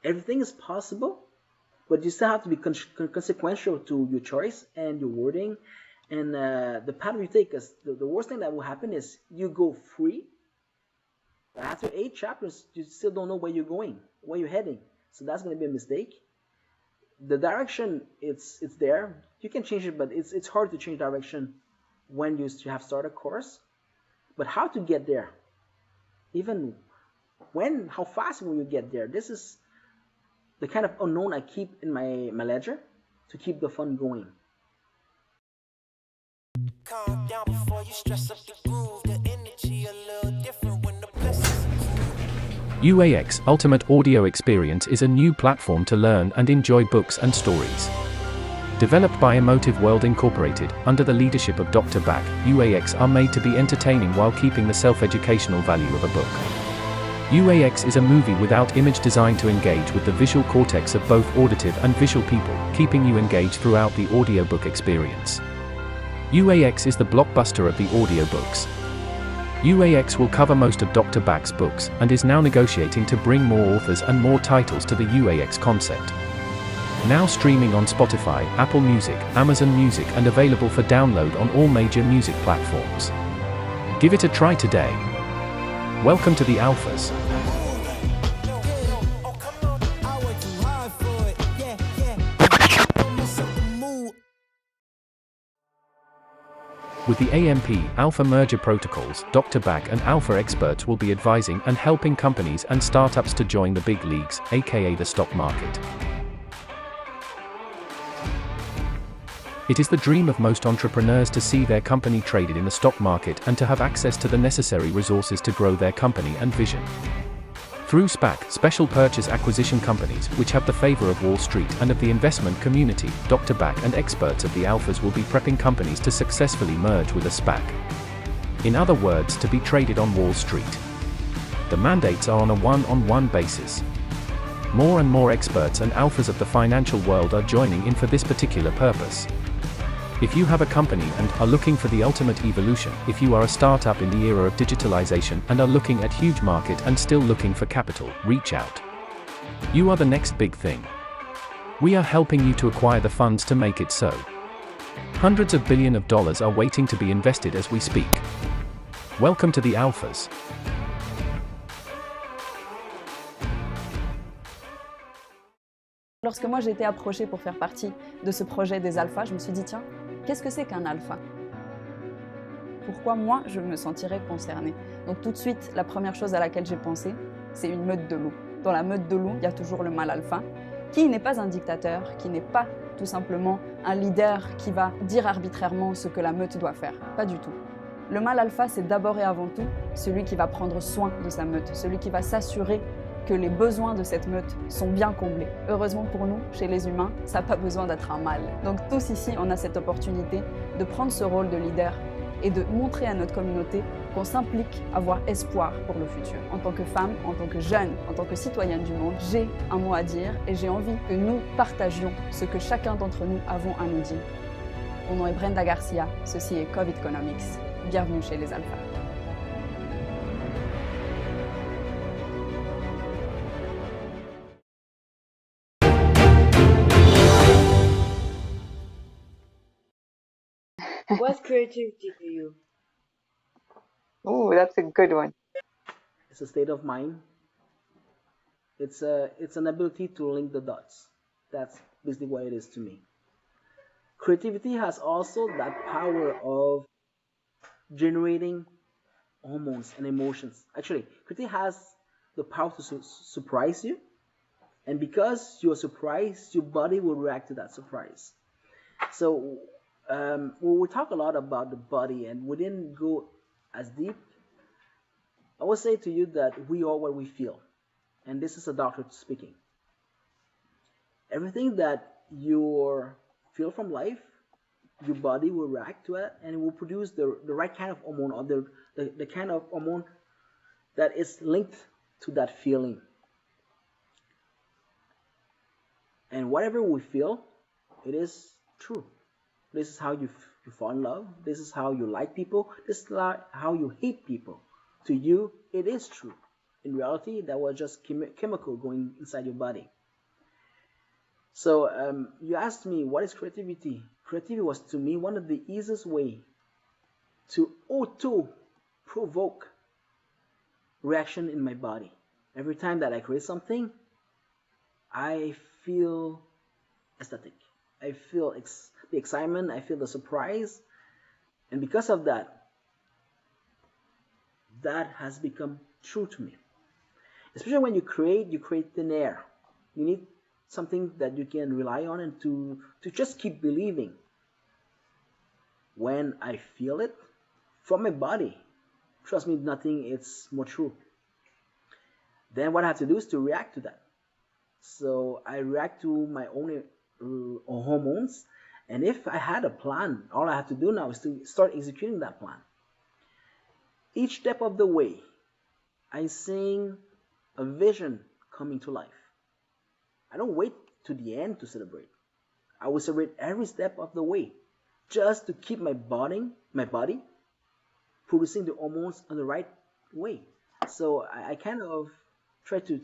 Everything is possible, but you still have to be consequential to your choice and your wording and the path you take. Because the worst thing that will happen is you go free. After 8 chapters, you still don't know where you're going, where you're heading. So that's going to be a mistake. The direction, it's there. You can change it, but it's hard to change direction when you have started a course. But how to get there? Even when, how fast will you get there? This is the kind of unknown I keep in my ledger to keep the fun going. Calm down before you stress up the groove. The energy a little different when the blessings. UAX Ultimate Audio Experience is a new platform to learn and enjoy books and stories. Developed by Emotive World Incorporated, under the leadership of Dr. Bak, UAX are made to be entertaining while keeping the self-educational value of a book. UAX is a movie without image designed to engage with the visual cortex of both auditive and visual people, keeping you engaged throughout the audiobook experience. UAX is the blockbuster of the audiobooks. UAX will cover most of Dr. Bak's books, and is now negotiating to bring more authors and more titles to the UAX concept. Now streaming on Spotify, Apple Music, Amazon Music, and available for download on all major music platforms. Give it a try today. Welcome to the Alphas. With the AMP, Alpha Merger Protocols, Dr. Bak and Alpha experts will be advising and helping companies and startups to join the big leagues, aka the stock market. It is the dream of most entrepreneurs to see their company traded in the stock market and to have access to the necessary resources to grow their company and vision. Through SPAC, special purchase acquisition companies, which have the favor of Wall Street and of the investment community, Dr. Bak and experts of the Alphas will be prepping companies to successfully merge with a SPAC. In other words, to be traded on Wall Street. The mandates are on a one-on-one basis. More and more experts and Alphas of the financial world are joining in for this particular purpose. If you have a company and are looking for the ultimate evolution, if you are a startup in the era of digitalization and are looking at huge market and still looking for capital, reach out. You are the next big thing. We are helping you to acquire the funds to make it so. Hundreds of billions of dollars are waiting to be invested as we speak. Welcome to the Alphas. Lorsque moi j'ai été approchée pour faire partie de ce projet des alphas, je me suis dit tiens, qu'est-ce que c'est qu'un alpha? Pourquoi moi je me sentirais concernée? Donc tout de suite, la première chose à laquelle j'ai pensé, c'est une meute de loups. Dans la meute de loups, il y a toujours le mâle alpha. qui n'est pas un dictateur, qui n'est pas tout simplement un leader qui va dire arbitrairement ce que la meute doit faire. Pas du tout. Le mâle alpha, c'est d'abord et avant tout celui qui va prendre soin de sa meute, celui qui va s'assurer que les besoins de cette meute sont bien comblés. Heureusement pour nous, chez les humains, ça n'a pas besoin d'être un mâle. Donc tous ici, on a cette opportunité de prendre ce rôle de leader et de montrer à notre communauté qu'on s'implique à avoir espoir pour le futur. En tant que femme, en tant que jeune, en tant que citoyenne du monde, j'ai un mot à dire et j'ai envie que nous partagions ce que chacun d'entre nous avons à nous dire. Mon nom est Brenda Garcia, ceci est COVID Economics. Bienvenue chez les Alphas. What's creativity to you? Oh, that's a good one. It's a state of mind. It's an ability to link the dots. That's basically what it is to me. Creativity has also that power of generating hormones and emotions. Actually, creativity has the power to surprise you, and because you're surprised, your body will react to that surprise. So we talk a lot about the body, and we didn't go as deep. I will say to you that we are what we feel, and this is a doctor speaking. Everything that you feel from life, your body will react to it, and it will produce the right kind of hormone, or the kind of hormone that is linked to that feeling. And whatever we feel, it is true. This is how you fall in love. This is how you like people. This is how you hate people. To you, it is true. In reality, that was just chemical going inside your body. So you asked me, what is creativity? Creativity was, to me, one of the easiest way to auto-provoke reaction in my body. Every time that I create something, I feel ecstatic. I feel the excitement. I feel the surprise. And because of that, that has become true to me. Especially when you create thin air. You need something that you can rely on and to just keep believing. When I feel it from my body, trust me, nothing is more true. Then what I have to do is to react to that. So I react to my own hormones, and if I had a plan, all I have to do now is to start executing that plan. Each step of the way, I'm seeing a vision coming to life. I don't wait to the end to celebrate. I will celebrate every step of the way, just to keep my body producing the hormones in the right way. So I kind of try to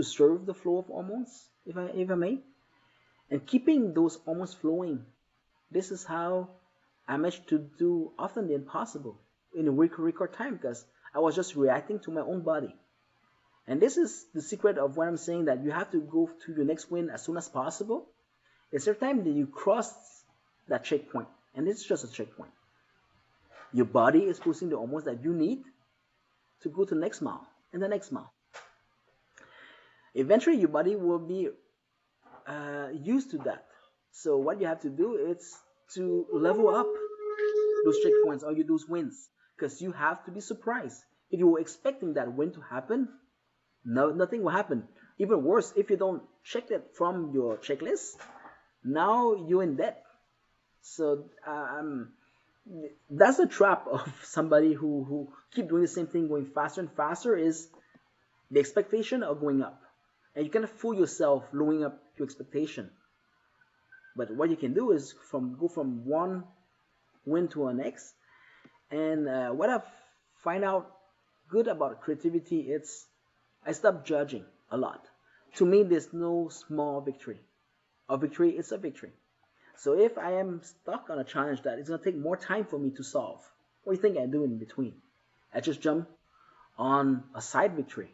serve the flow of hormones, if I may, and keeping those hormones flowing. This is how I managed to do often the impossible in a record time, because I was just reacting to my own body. And this is the secret of what I'm saying, that you have to go to your next win as soon as possible. It's the time that you cross that checkpoint, and it's just a checkpoint. Your body is producing the hormones that you need to go to the next mile and the next mile. Eventually, your body will be used to that. So what you have to do is to level up those checkpoints or those wins, because you have to be surprised. If you were expecting that win to happen, nothing will happen. Even worse, if you don't check it from your checklist, now you're in debt. So that's the trap of somebody who keep doing the same thing, going faster and faster, is the expectation of going up. And you cannot fool yourself lowering up your expectation. But what you can do is go from one win to the next. And what I find out good about creativity, it's I stop judging a lot. To me, there's no small victory. A victory is a victory. So if I am stuck on a challenge that it's going to take more time for me to solve, what do you think I do in between? I just jump on a side victory.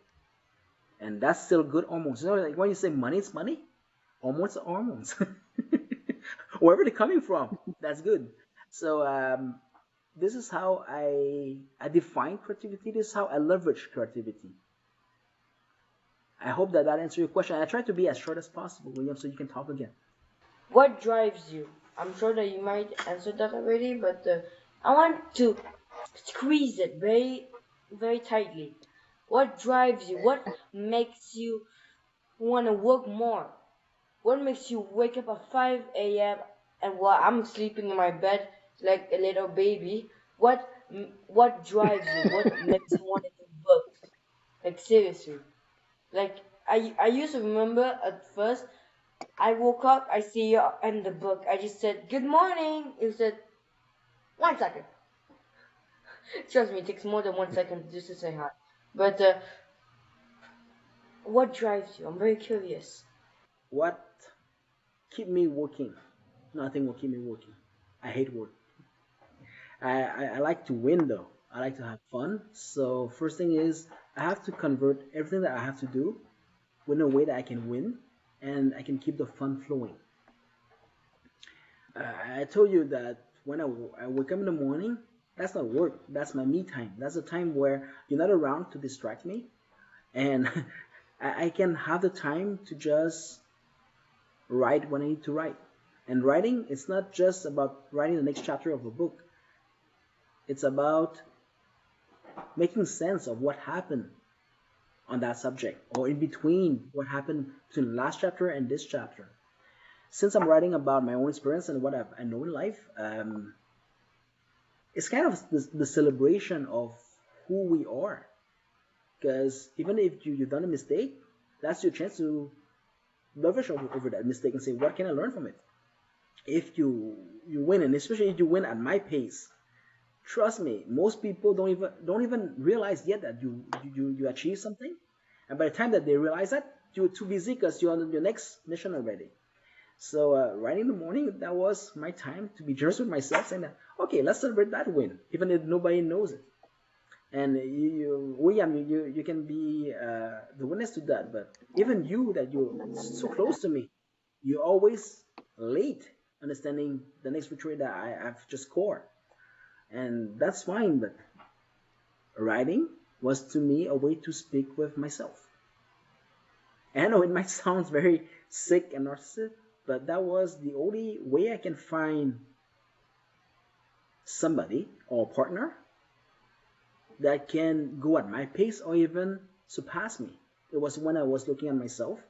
And that's still good hormones. You know, like when you say money is money, hormones are hormones. Wherever they're coming from, that's good. So this is how I define creativity. This is how I leverage creativity. I hope that answers your question. I try to be as short as possible, William, so you can talk again. What drives you? I'm sure that you might answer that already, but I want to squeeze it very, very tightly. What drives you? What makes you want to work more? What makes you wake up at 5 a.m. and while I'm sleeping in my bed like a little baby? What drives you? What makes you want to do books? Like seriously. Like I used to remember at first I woke up, I see you in the book. I just said good morning. You said 1 second. Trust me, it takes more than 1 second just to say hi. But what drives you? I'm very curious. What keep me working? Nothing will keep me working. I hate work. I like to win though. I like to have fun. So first thing is I have to convert everything that I have to do in a way that I can win and I can keep the fun flowing. I told you that when I wake up in the morning, that's not work. That's my me time. That's the time where you're not around to distract me, and I can have the time to just write when I need to write. And writing, it's not just about writing the next chapter of a book. It's about making sense of what happened on that subject, or in between what happened between the last chapter and this chapter. Since I'm writing about my own experience and what I know in life, it's kind of the celebration of who we are. Because even if you've done a mistake, that's your chance to leverage over that mistake and say, what can I learn from it? If you win, and especially if you win at my pace, trust me, most people don't even realize yet that you achieved something, and by the time that they realize that, you're too busy because you're on your next mission already. So right in the morning, that was my time to be generous with myself, saying that, okay, let's celebrate that win, even if nobody knows it. And William, you can be the witness to that. But even you, that you're so close to me, you're always late understanding the next victory that I've just scored. And that's fine, but writing was to me a way to speak with myself. And I know it might sound very sick and narcissistic, but that was the only way I can find somebody or a partner that can go at my pace or even surpass me. It was when I was looking at myself.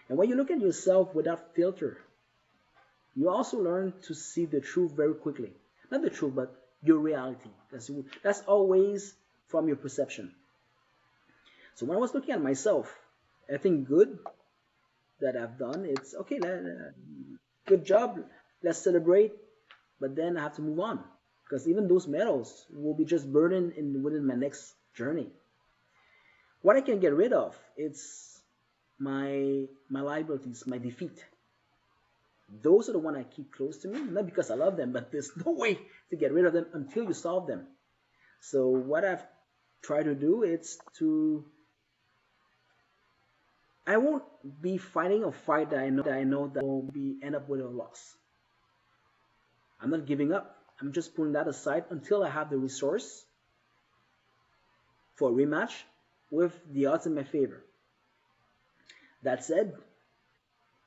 And when you look at yourself without filter, you also learn to see the truth very quickly. Not the truth, but your reality. That's always from your perception. So when I was looking at myself, everything good that I've done, it's okay, good job, let's celebrate, but then I have to move on. Because even those medals will be just burdened within my next journey. What I can get rid of, it's my liabilities, my defeat. Those are the ones I keep close to me, not because I love them, but there's no way to get rid of them until you solve them. So what I've tried to do is I won't be fighting a fight that I know that will end up with a loss. I'm not giving up. I'm just putting that aside until I have the resource for a rematch with the odds in my favor. That said,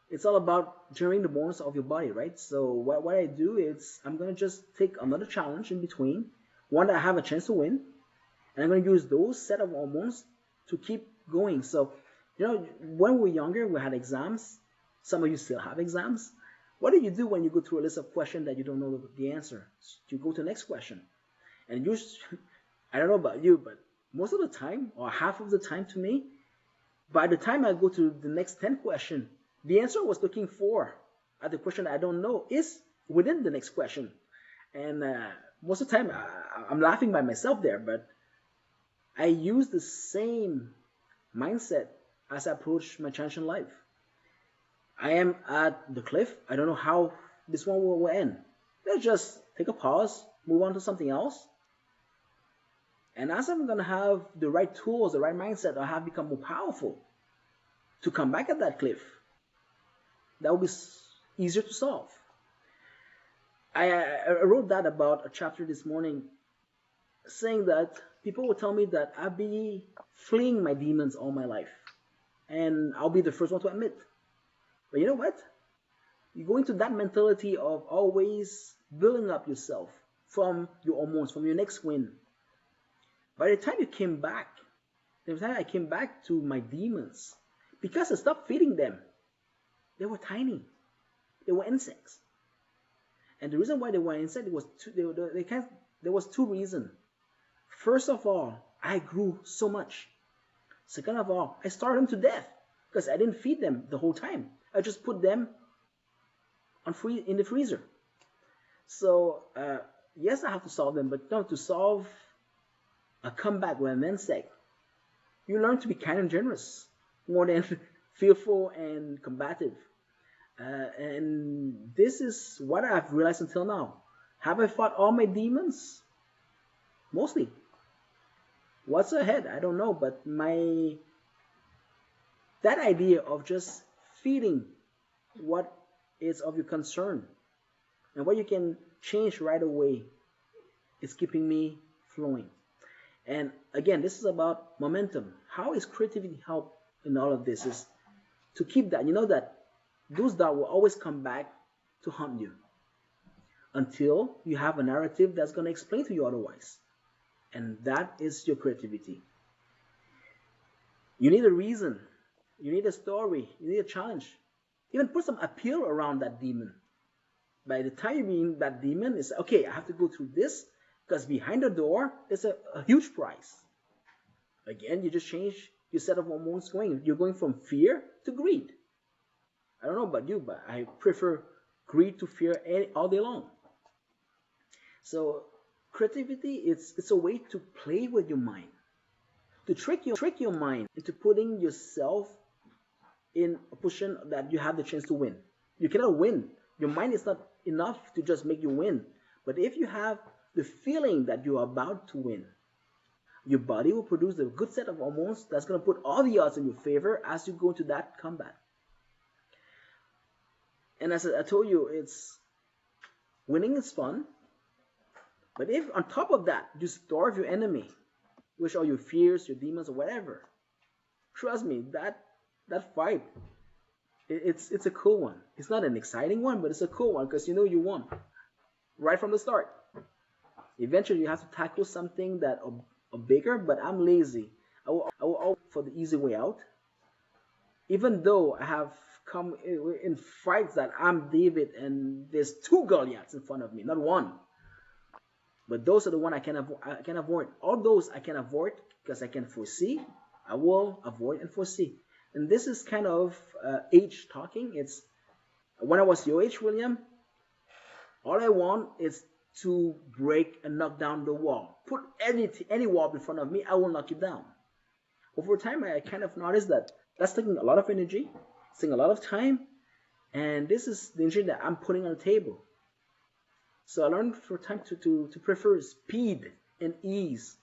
it's all about generating the bonus of your body, right? So what I do is I'm going to just take another challenge in between, one that I have a chance to win, and I'm going to use those set of hormones to keep going. So, when we were younger, we had exams. Some of you still have exams. What do you do when you go through a list of questions that you don't know the answer? You go to the next question. And I don't know about you, but most of the time, or half of the time to me, by the time I go to the next 10 questions, the answer I was looking for at the question I don't know is within the next question. And most of the time, I'm laughing by myself there, but I use the same mindset as I approach my challenge in life. I am at the cliff. I don't know how this one will end. Let's just take a pause, move on to something else. And as I'm going to have the right tools, the right mindset, I have become more powerful to come back at that cliff. That will be easier to solve. I wrote that about a chapter this morning, saying that people will tell me that I've been fleeing my demons all my life. and I'll be the first one to admit. But you know what? You go into that mentality of always building up yourself from your hormones, from your next win. By the time you came back, the time I came back to my demons, because I stopped feeding them, they were tiny. They were insects. And the reason why they were insects, there was two reasons. First of all, I grew so much. Second of all, I starved them to death because I didn't feed them the whole time. I just put them in the freezer. So yes, I have to solve them, but no, to solve a comeback with an insect, you learn to be kind and generous more than fearful and combative. And this is what I've realized until now. Have I fought all my demons? Mostly. What's ahead? I don't know, but that idea of just feeding what is of your concern and what you can change right away is keeping me flowing. And again, this is about momentum. How is creativity help in all of this? Is to keep that. You know that those doubts will always come back to haunt you until you have a narrative that's going to explain to you otherwise. And that is your creativity. You need a reason. You need a story. You need a challenge. Even put some appeal around that demon. By the time you mean that demon, it's okay, I have to go through this because behind the door there's a huge prize. Again, you just change your set of hormones going. You're going from fear to greed. I don't know about you, but I prefer greed to fear all day long. So creativity, it's a way to play with your mind, to trick your mind into putting yourself in a position that you have the chance to win. You cannot win. Your mind is not enough to just make you win. But if you have the feeling that you're about to win, your body will produce a good set of hormones that's going to put all the odds in your favor as you go into that combat. And as I told you, winning is fun. But if on top of that, you starve your enemy, which are your fears, your demons, or whatever, trust me, that fight, it's a cool one. It's not an exciting one, but it's a cool one because you know you won right from the start. Eventually, you have to tackle something that are bigger, but I'm lazy. I will opt for the easy way out. Even though I have come in fights that I'm David and there's two Goliaths in front of me, not one. But those are the one I can avoid. All those I can avoid because I can foresee. I will avoid and foresee. And this is kind of age talking. It's when I was your age, William, all I want is to break and knock down the wall. Put any wall in front of me, I will knock it down. Over time, I kind of noticed that that's taking a lot of energy, it's taking a lot of time, and this is the energy that I'm putting on the table. So I learned for time to prefer speed and ease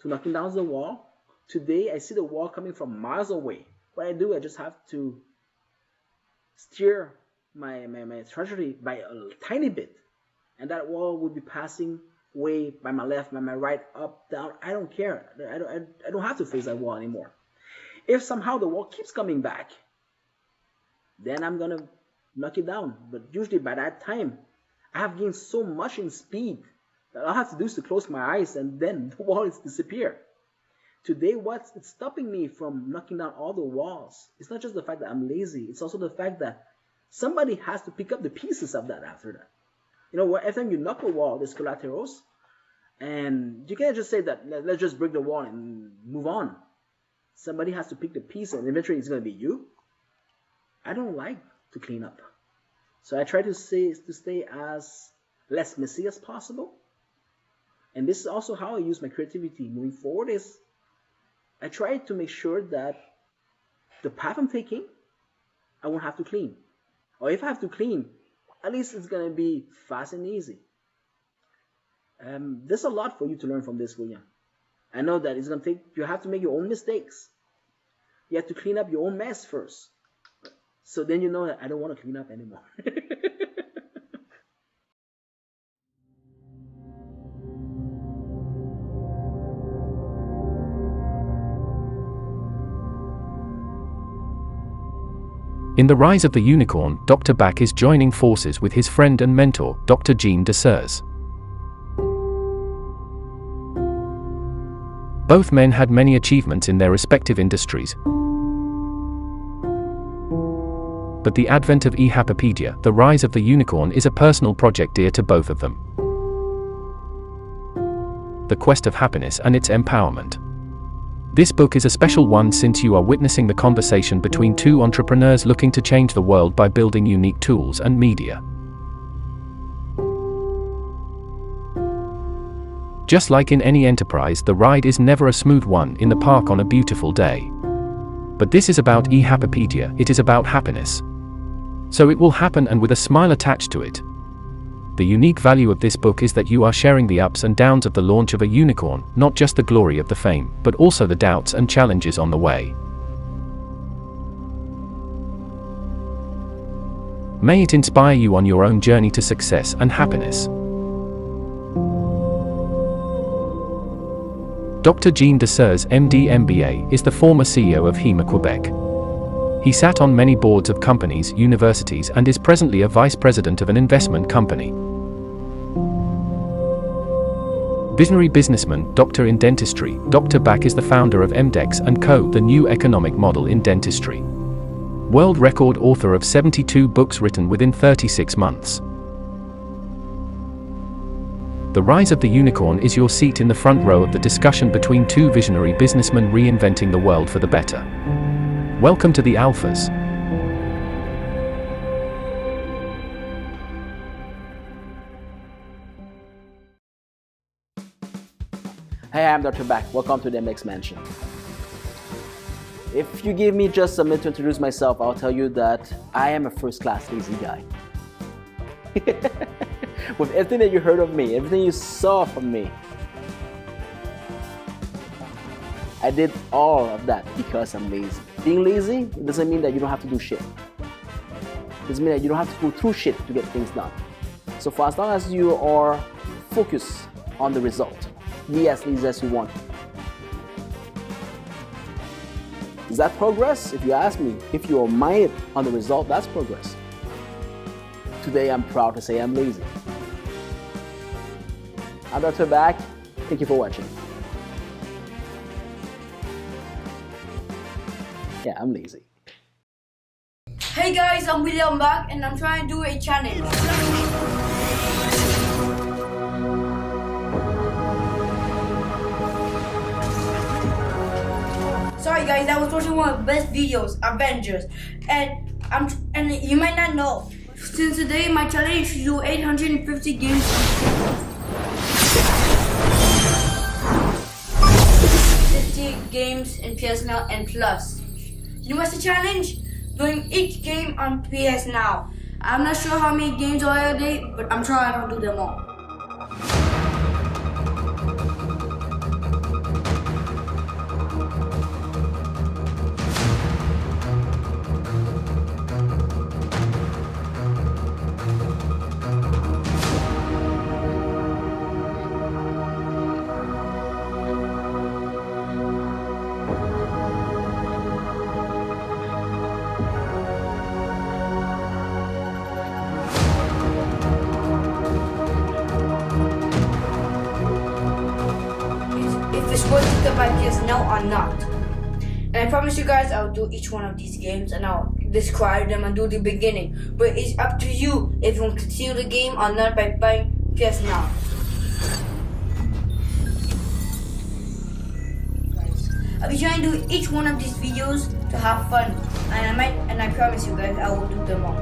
to knocking down the wall. Today, I see the wall coming from miles away. What I do, I just have to steer my trajectory by a tiny bit, and that wall will be passing way by my left, by my right, up, down. I don't care. I don't have to face that wall anymore. If somehow the wall keeps coming back, then I'm gonna knock it down. But usually by that time, I have gained so much in speed that all I have to do is to close my eyes and then the wall is disappear. Today, what's stopping me from knocking down all the walls? It's not just the fact that I'm lazy. It's also the fact that somebody has to pick up the pieces of that after that. You know, every time you knock a wall, there's collaterals. And you can't just say that, let's just break the wall and move on. Somebody has to pick the piece and eventually it's going to be you. I don't like to clean up. So I try to stay as less messy as possible. And this is also how I use my creativity moving forward is I try to make sure that the path I'm taking, I won't have to clean. Or if I have to clean, at least it's going to be fast and easy. There's a lot for you to learn from this, William. I know that it's going to you have to make your own mistakes. You have to clean up your own mess first. So then you know that I don't want to clean up anymore. In The Rise of the Unicorn, Dr. Bak is joining forces with his friend and mentor, Dr. Jean Desers. Both men had many achievements in their respective industries, but the advent of eHapapedia, The Rise of the Unicorn, is a personal project dear to both of them. The Quest of Happiness and its Empowerment. This book is a special one since you are witnessing the conversation between two entrepreneurs looking to change the world by building unique tools and media. Just like in any enterprise, the ride is never a smooth one in the park on a beautiful day. But this is about eHapapedia, it is about happiness. So it will happen, and with a smile attached to it. The unique value of this book is that you are sharing the ups and downs of the launch of a unicorn, not just the glory of the fame, but also the doubts and challenges on the way. May it inspire you on your own journey to success and happiness. Dr. Jean Desers, MD MBA, is the former CEO of HEMA Quebec. He sat on many boards of companies, universities, and is presently a vice president of an investment company. Visionary businessman, doctor in dentistry, Dr. Bak is the founder of MDEX & Co., the new economic model in dentistry. World record author of 72 books written within 36 months. The Rise of the Unicorn is your seat in the front row of the discussion between two visionary businessmen reinventing the world for the better. Welcome to the Alphas. Hey, I'm Dr. Bak. Welcome to the MX Mansion. If you give me just a minute to introduce myself, I'll tell you that I am a first-class lazy guy. With everything that you heard of me, everything you saw from me, I did all of that because I'm lazy. Being lazy doesn't mean that you don't have to do shit. It doesn't mean that you don't have to go through shit to get things done. So for as long as you are focused on the result, be as lazy as you want. Is that progress? If you ask me, if you are minded on the result, that's progress. Today I'm proud to say I'm lazy. I'm Dr. Bak. Thank you for watching. Yeah, I'm lazy. Hey guys, I'm William Bak and I'm trying to do a challenge. Sorry guys, I was watching one of the best videos, Avengers, and you might not know. Since today my challenge is to do 850 games. 50 games in PS Now and Plus. You know what's the challenge? Doing each game on PS Now. I'm not sure how many games are a day, but I'm sure I don't do them all. If it's going to get my PS Now or not. And I promise you guys I'll do each one of these games and I'll describe them and do the beginning. But it's up to you if you want to continue the game or not by buying PS Now. I'll be trying to do each one of these videos to have fun. And I promise you guys I will do them all.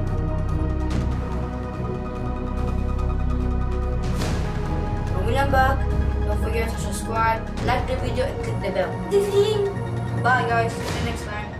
When I'm back, don't forget to subscribe, like the video, and click the bell. Bye guys, see you next time.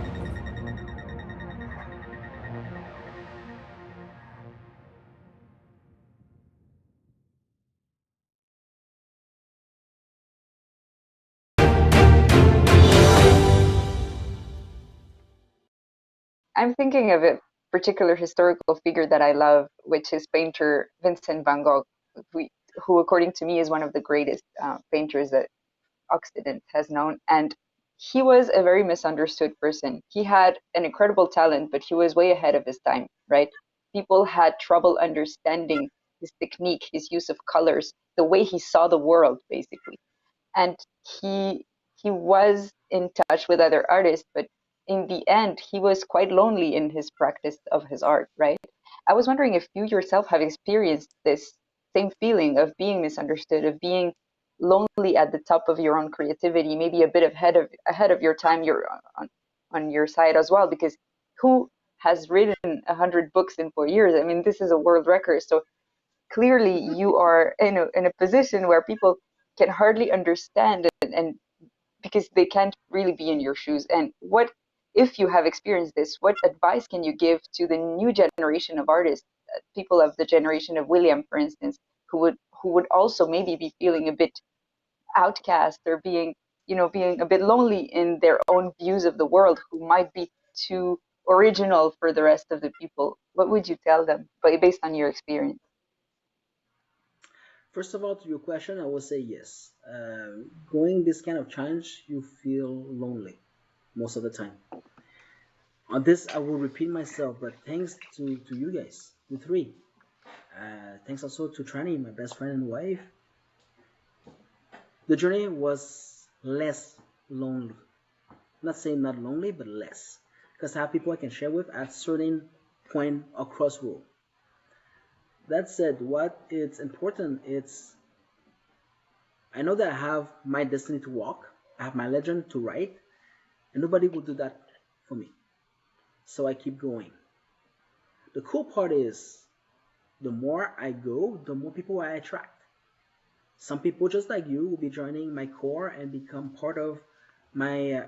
I'm thinking of a particular historical figure that I love, which is painter Vincent van Gogh, who according to me is one of the greatest painters that Occident has known. And he was a very misunderstood person. He had an incredible talent, but he was way ahead of his time, right? People had trouble understanding his technique, his use of colors, the way he saw the world, basically. And he he was in touch with other artists, but in the end, he was quite lonely in his practice of his art, right? I was wondering if you yourself have experienced this same feeling of being misunderstood, of being lonely at the top of your own creativity, maybe a bit ahead of your time, you're on your side as well, because who has written 100 books in 4 years? I mean, this is a world record. So clearly you are in a position where people can hardly understand it, and because they can't really be in your shoes. And what, if you have experienced this, what advice can you give to the new generation of artists, people of the generation of William, for instance, who would also maybe be feeling a bit outcast, or being a bit lonely in their own views of the world, who might be too original for the rest of the people? What would you tell them, based on your experience? First of all, to your question, I will say yes. Going this kind of challenge, you feel lonely most of the time. On this, I will repeat myself, but thanks to you guys, you three. Thanks also to Trani, my best friend and wife. The journey was less lonely. Not saying not lonely, but less. Because I have people I can share with at certain point or crossroad. That said, what is important, it's I know that I have my destiny to walk, I have my legend to write, and nobody will do that for me. So I keep going. The cool part is the more I go, the more people I attract. Some people just like you will be joining my core and become part of my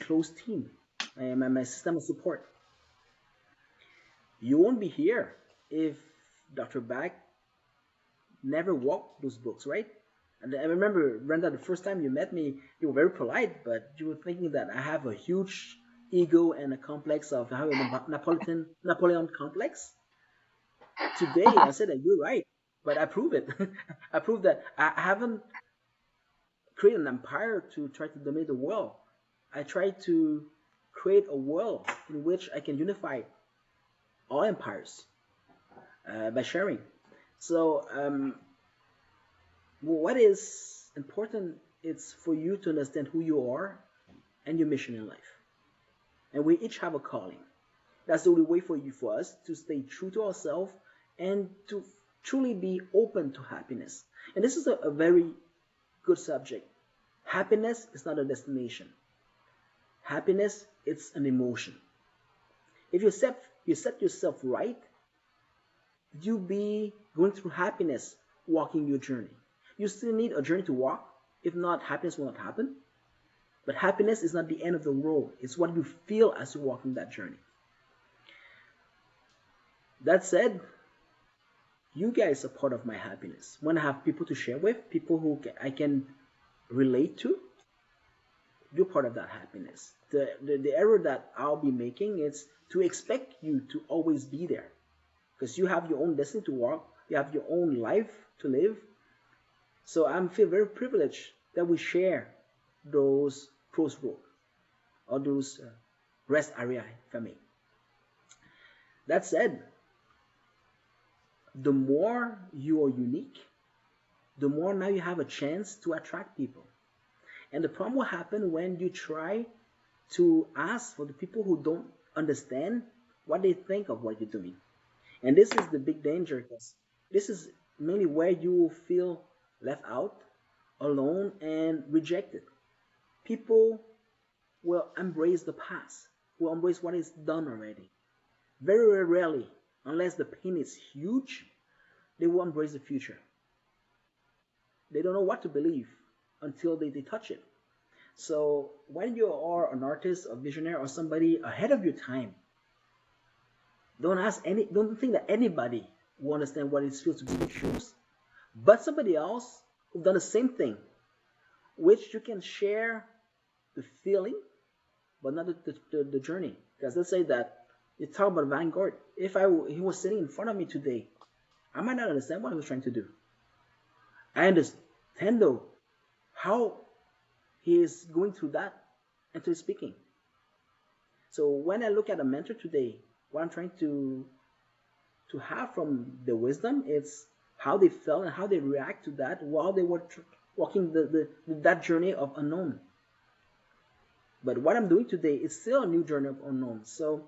close team, my system of support. You won't be here if Dr. Bak never walked those books, right? And I remember, Brenda, the first time you met me, you were very polite, but you were thinking that I have a huge ego and a complex of how Napoleon complex. Today, I said that you're right, but I prove it. I prove that I haven't created an empire to try to dominate the world. I try to create a world in which I can unify all empires by sharing. So what is important is for you to understand who you are and your mission in life. And we each have a calling. That's the only way for us to stay true to ourselves and to truly be open to happiness. And this is a very good subject. Happiness is not a destination. Happiness is an emotion. If you set yourself right, you'll be going through happiness walking your journey. You still need a journey to walk. If not, happiness will not happen. But happiness is not the end of the road. It's what you feel as you're walking that journey. That said, you guys are part of my happiness. When I have people to share with, people who I can relate to, you're part of that happiness. The error that I'll be making is to expect you to always be there. Because you have your own destiny to walk, you have your own life to live. So I feel very privileged that we share those crossroads or those rest area, if I may. That said, the more you are unique, the more now you have a chance to attract people. And the problem will happen when you try to ask for the people who don't understand what they think of what you're doing. And this is the big danger, because this is mainly where you will feel left out, alone, and rejected. People will embrace the past, will embrace what is done already. Very, very rarely, unless the pain is huge, they will embrace the future. They don't know what to believe until they touch it. So when you are an artist, a visionary, or somebody ahead of your time, don't think that anybody will understand what it feels to be in your shoes, but somebody else who've done the same thing, which you can share the feeling, but not the journey. Because let's say that you talk about Van Gogh. If he was sitting in front of me today, I might not understand what he was trying to do. I understand though how he is going through that and to speaking. So when I look at a mentor today, what I'm trying to have from the wisdom, it's how they felt and how they react to that while they were walking that journey of unknown. But what I'm doing today is still a new journey of unknown. So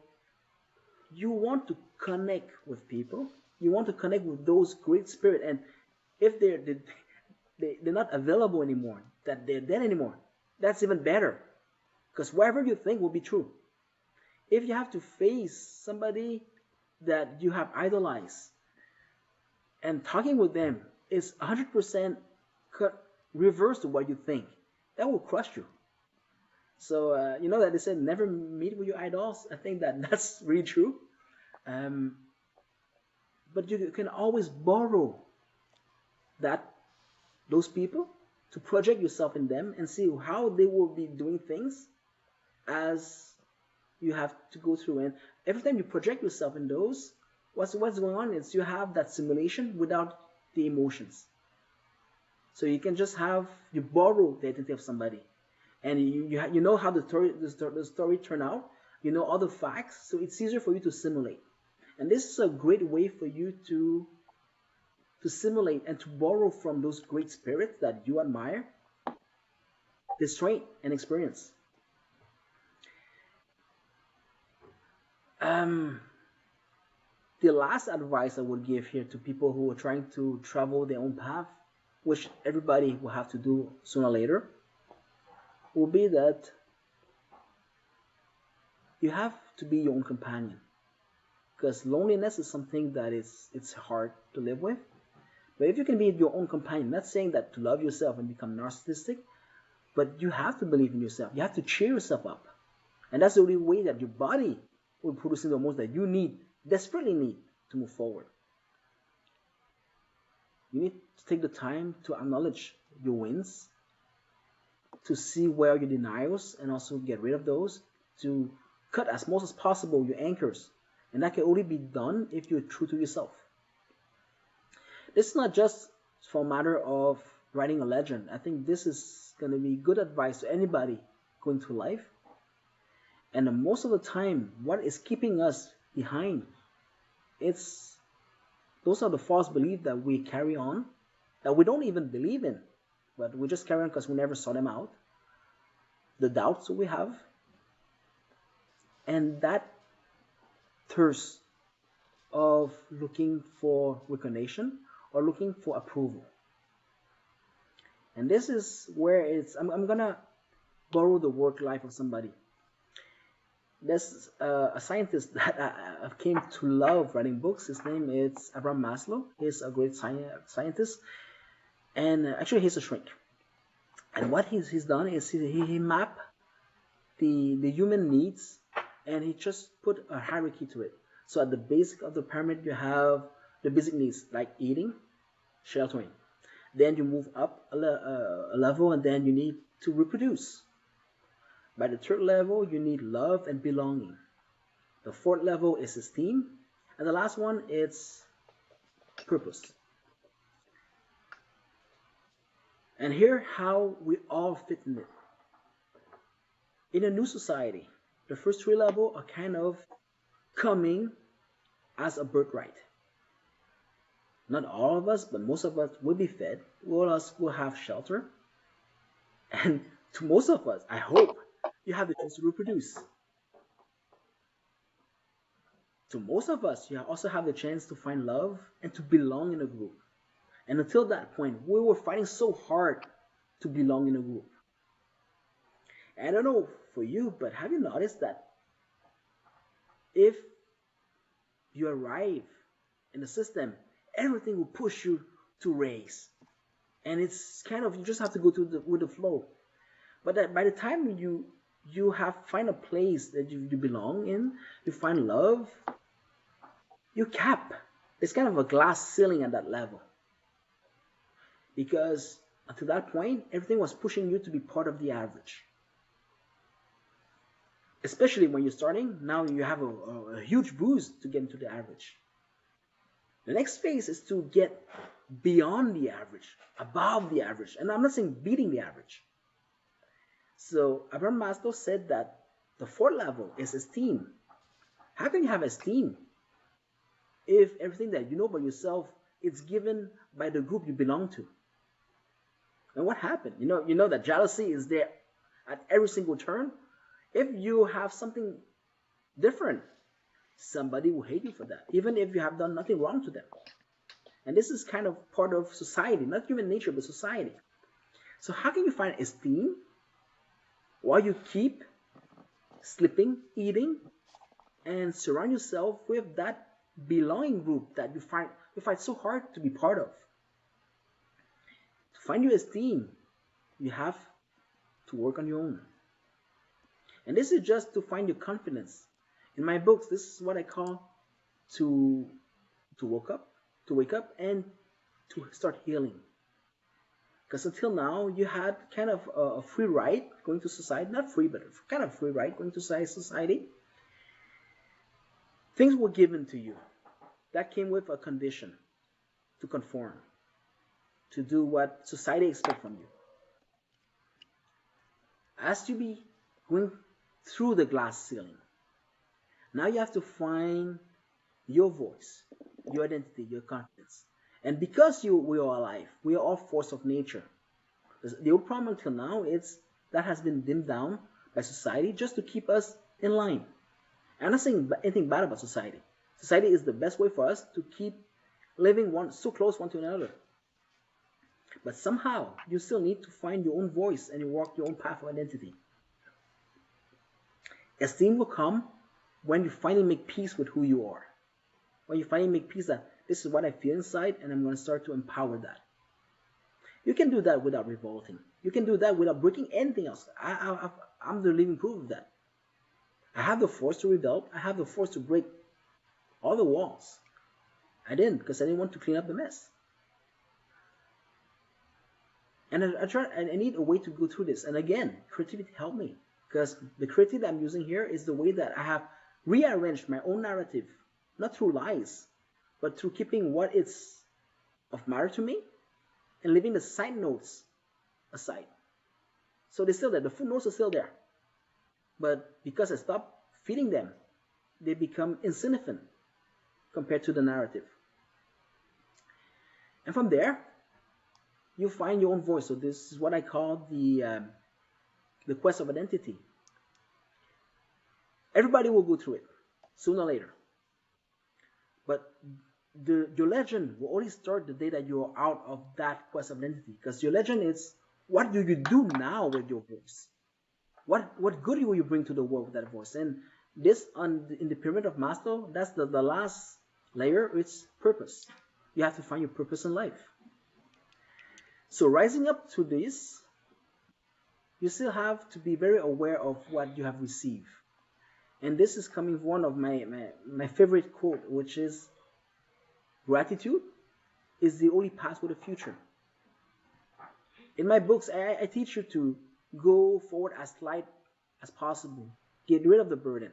you want to connect with people. You want to connect with those great spirit. And if they're not available anymore, that they're dead anymore, that's even better. Because whatever you think will be true. If you have to face somebody that you have idolized and talking with them is 100% reverse to what you think, that will crush you. So you know that they said never meet with your idols. I think that that's really true. Um, but you can always borrow that those people to project yourself in them and see how they will be doing things as you have to go through. And every time you project yourself in those, what's going on is you have that simulation without the emotions. So you can just you borrow the identity of somebody, and you know how the story turned out. You know all the facts, so it's easier for you to simulate. And this is a great way for you to simulate and to borrow from those great spirits that you admire, the strength and experience. The last advice I would give here to people who are trying to travel their own path, which everybody will have to do sooner or later, will be that you have to be your own companion. Because loneliness is something that it's hard to live with. But if you can be your own companion, not saying that to love yourself and become narcissistic, but you have to believe in yourself. You have to cheer yourself up. And that's the only way that your body will produce the hormones that you desperately need to move forward. You need to take the time to acknowledge your wins, to see where your denials and also get rid of those, to cut as much as possible your anchors. And that can only be done if you're true to yourself. This is not just for a matter of writing a legend. I think this is going to be good advice to anybody going through life. And most of the time, what is keeping us behind, those are the false beliefs that we carry on, that we don't even believe in, but we just carry on because we never saw them out. The doubts we have, and that thirst of looking for recognition or looking for approval. And this is where I'm gonna borrow the work life of somebody. There's a scientist that I came to love writing books. His name is Abraham Maslow. He's a great scientist, and actually he's a shrink. And what he's done is he mapped the human needs, and he just put a hierarchy to it. So at the basic of the pyramid, you have the basic needs like eating, sheltering. Then you move up a level, and then you need to reproduce. By the third level, you need love and belonging. The fourth level is esteem. And the last one is purpose. And here how we all fit in it. In a new society, the first three levels are kind of coming as a birthright. Not all of us, but most of us will be fed. All of us will have shelter. And to most of us, I hope, you have the chance to reproduce. To most of us, you also have the chance to find love and to belong in a group. And until that point, we were fighting so hard to belong in a group. And I don't know for you, but have you noticed that if you arrive in the system, everything will push you to race. And it's kind of, you just have to go with the flow. But that by the time you find a place that you belong in, you find love, you cap. It's kind of a glass ceiling at that level. Because until that point, everything was pushing you to be part of the average. Especially when you're starting, now you have a huge boost to get into the average. The next phase is to get beyond the average, above the average. And I'm not saying beating the average. So Abraham Maslow said that the fourth level is esteem. How can you have esteem if everything that you know about yourself is given by the group you belong to? And what happened? You know that jealousy is there at every single turn. If you have something different, somebody will hate you for that, even if you have done nothing wrong to them. And this is kind of part of society, not human nature, but society. So how can you find esteem while you keep sleeping, eating, and surround yourself with that belonging group that you find so hard to be part of? To find your esteem, you have to work on your own. And this is just to find your confidence. In my books, this is what I call to wake up and to start healing. Because until now, you had kind of a free ride going to society, not free, but kind of free ride going to society. Things were given to you that came with a condition to conform, to do what society expects from you. As you be going through the glass ceiling, now you have to find your voice, your identity, your confidence. And because we are alive, we are all force of nature. The old problem until now is that has been dimmed down by society just to keep us in line. I'm not saying anything bad about society. Society is the best way for us to keep living so close one to another. But somehow, you still need to find your own voice and walk your own path of identity. Esteem will come when you finally make peace with who you are. When you finally make peace that this is what I feel inside, and I'm going to start to empower that. You can do that without revolting. You can do that without breaking anything else. I'm the living proof of that. I have the force to rebel. I have the force to break all the walls. I didn't, because I didn't want to clean up the mess. And I need a way to go through this. And again, creativity helped me, because the creativity that I'm using here is the way that I have rearranged my own narrative, not through lies, but through keeping what is of matter to me and leaving the side notes aside. So they're still there. The footnotes are still there. But because I stopped feeding them, they become insignificant compared to the narrative. And from there, you find your own voice. So this is what I call the quest of identity. Everybody will go through it sooner or later. But your legend will only start the day that you're out of that quest of identity. Because your legend is, what do you do now with your voice? What good will you bring to the world with that voice? And this, in the pyramid of Maslow, that's the last layer. It's purpose. You have to find your purpose in life. So rising up to this, you still have to be very aware of what you have received. And this is coming from one of my favorite quote, which is, gratitude is the only path to the future. In my books, I teach you to go forward as light as possible. Get rid of the burden.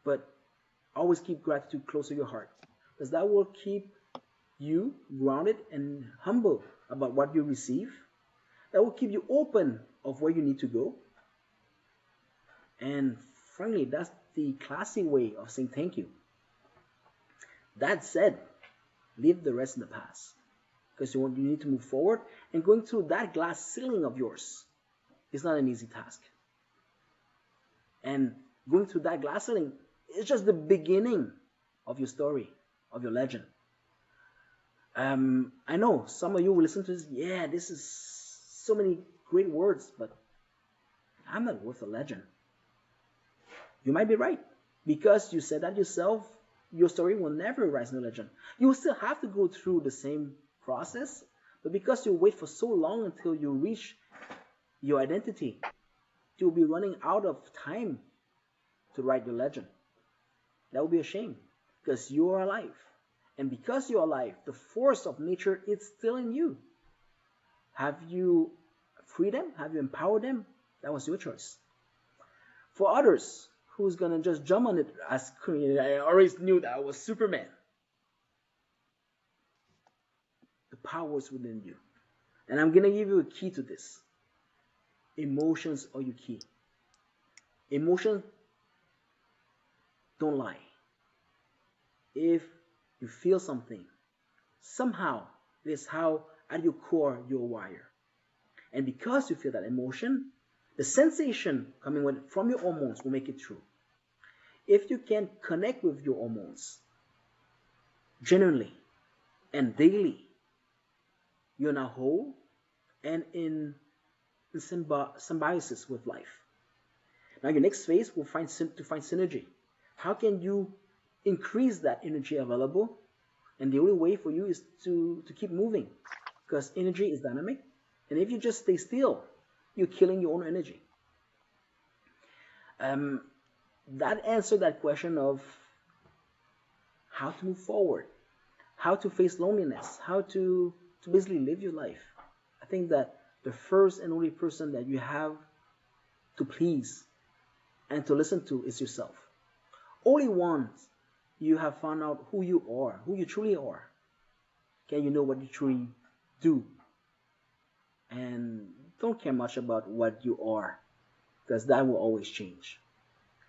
But always keep gratitude close to your heart, because that will keep you grounded and humble about what you receive. That will keep you open of where you need to go. And frankly, that's the classy way of saying thank you. That said, leave the rest in the past, because you need to move forward. And going through that glass ceiling of yours is not an easy task. And going through that glass ceiling is just the beginning of your story, of your legend. I know some of you will listen to this. Yeah, this is so many great words, but I'm not worth a legend. You might be right, because you said that yourself. Your story will never rise in a legend. You will still have to go through the same process, but because you wait for so long until you reach your identity, you'll be running out of time to write your legend. That would be a shame, because you are alive. And because you're alive, the force of nature is still in you. Have you freed them? Have you empowered them? That was your choice. For others, who's going to just jump on it as I always knew that I was Superman. The power is within you. And I'm going to give you a key to this. emotions are your key. Emotions don't lie. If you feel something, somehow it is how at your core you're wired. And because you feel that emotion, the sensation coming from your hormones will make it true. If you can connect with your hormones genuinely and daily, you're now whole and in symbiosis with life. Now your next phase will find synergy. How can you increase that energy available? And the only way for you is to keep moving, because energy is dynamic. And if you just stay still, you're killing your own energy. That answered that question of how to move forward, how to face loneliness, how to basically live your life. I think that the first and only person that you have to please and to listen to is yourself. Only once you have found out who you are, who you truly are, can you know what you truly do. And don't care much about what you are, because that will always change.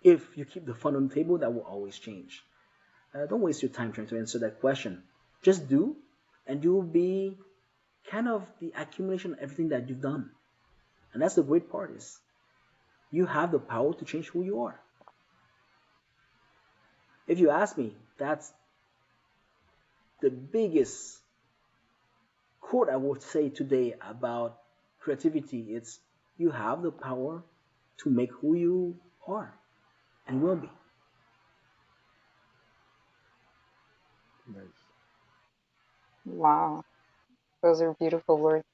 If you keep the fun on the table, that will always change. Don't waste your time trying to answer that question. Just do, and you will be kind of the accumulation of everything that you've done. And that's the great part, is you have the power to change who you are. If you ask me, that's the biggest quote I would say today about creativity. It's you have the power to make who you are and will be. Nice. Wow, those are beautiful words.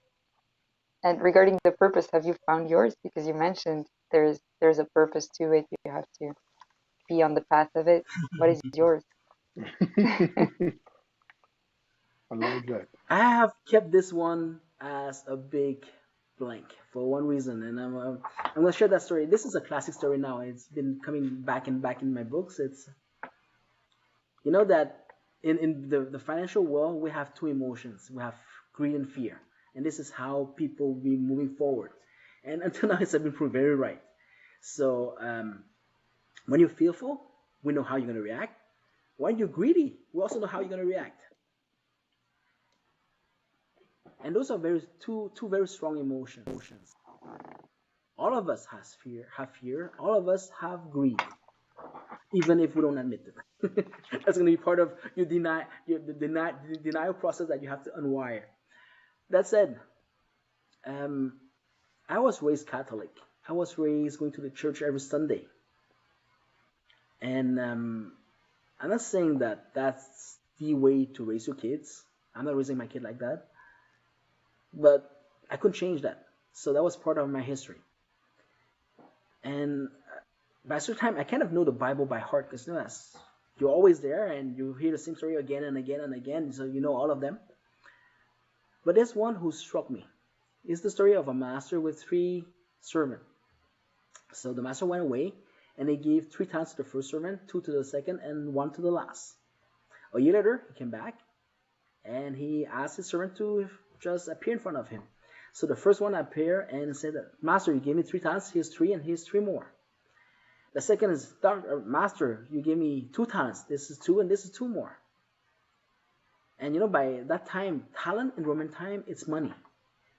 And regarding the purpose, have you found yours? Because you mentioned there's a purpose to it. You have to be on the path of it. What is yours? I like that. I have kept this one as a big blank for one reason, and I'm gonna share that story. This is a classic story now. It's been coming back and back in my books. It's that in the financial world we have two emotions. We have greed and fear, and this is how people be moving forward. And until now, it's been proved very right. So when you're fearful, we know how you're gonna react. When you're greedy, we also know how you're gonna react. And those are two very strong emotions. All of us have fear. All of us have greed, even if we don't admit it. That's going to be part of the denial process that you have to unwire. That said, I was raised Catholic. I was raised going to the church every Sunday, and I'm not saying that that's the way to raise your kids. I'm not raising my kid like that, but I couldn't change that. So that was part of my history. And by a certain time, I kind of know the Bible by heart, because you're always there and you hear the same story again and again and again, so you know all of them. But there's one who struck me. It's the story of a master with 3 servants. So the master went away, and he gave 3 talents to the first servant, 2 to the second, and 1 to the last. A year later, he came back, and he asked his servant to just appear in front of him. So the first one appeared and said, "Master, you gave me 3 talents, here's 3, and here's 3 more." The second is, "Master, you gave me 2 talents, this is 2, and this is 2 more." And by that time, talent in Roman time, it's money.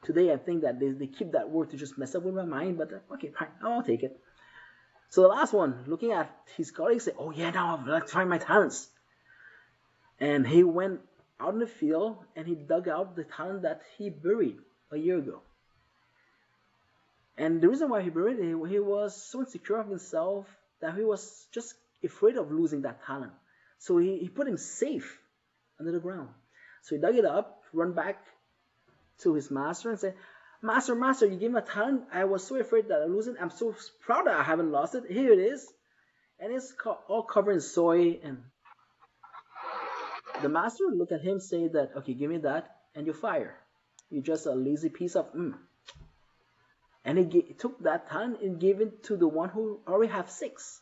Today, I think that they keep that word to just mess up with my mind, but okay, fine, I'll take it. So the last one, looking at his colleagues, said, "Oh yeah, now I'd like to find my talents." And he went out in the field, and he dug out the talent that he buried a year ago. And the reason why he buried it, he was so insecure of himself that he was just afraid of losing that talent. So he put him safe under the ground. So he dug it up, run back to his master and said, "Master, you gave me a talent. I was so afraid that I lose it. I'm so proud that I haven't lost it. Here it is." And it's all covered in soy. And the master looked at him and said that, "Okay, give me that and you're fired. You're just a lazy piece of And he took that talent and gave it to the one who already have 6.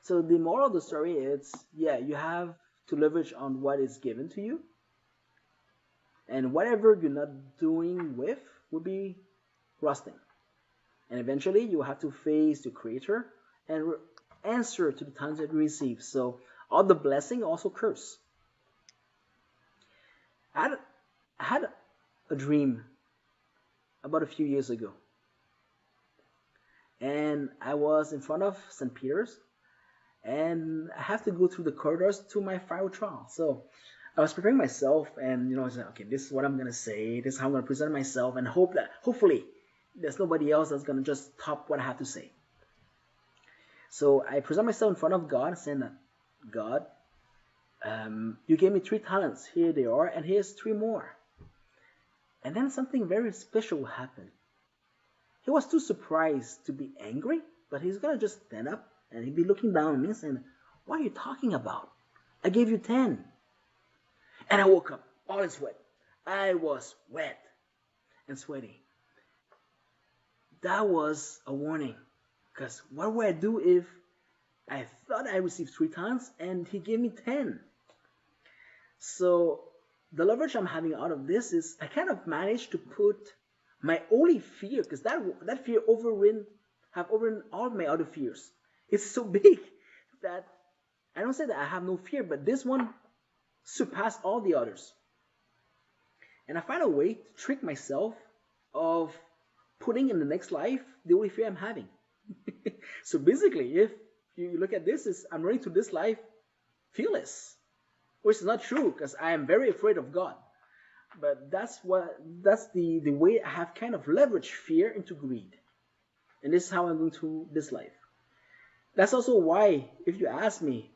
So the moral of the story is, you have to leverage on what is given to you. And whatever you're not doing with will be rusting. And eventually you have to face the Creator and answer to the talents that you receive. So all the blessing also curse. I had a dream about a few years ago, and I was in front of St. Peter's, and I have to go through the corridors to my final trial. So I was preparing myself, and I was like, okay, this is what I'm gonna say, this is how I'm gonna present myself, and hopefully there's nobody else that's gonna just top what I have to say. So I present myself in front of God, saying that, God, you gave me 3 talents. Here they are, and here's 3 more. And then something very special happened. He was too surprised to be angry, but he's gonna just stand up and he'd be looking down at me and saying, what are you talking about? I gave you 10. And I woke up all in sweat. I was wet and sweaty. That was a warning. Because what would I do if I thought I received 3 talents and he gave me 10? So the leverage I'm having out of this is I kind of managed to put my only fear, because that fear have overridden all of my other fears. It's so big that I don't say that I have no fear, but this one surpassed all the others. And I find a way to trick myself of putting in the next life the only fear I'm having. So basically, if you look at this, is I'm running to this life fearless, which is not true because I am very afraid of God. But that's the way I have kind of leveraged fear into greed. And this is how I'm going through this life. That's also why, if you ask me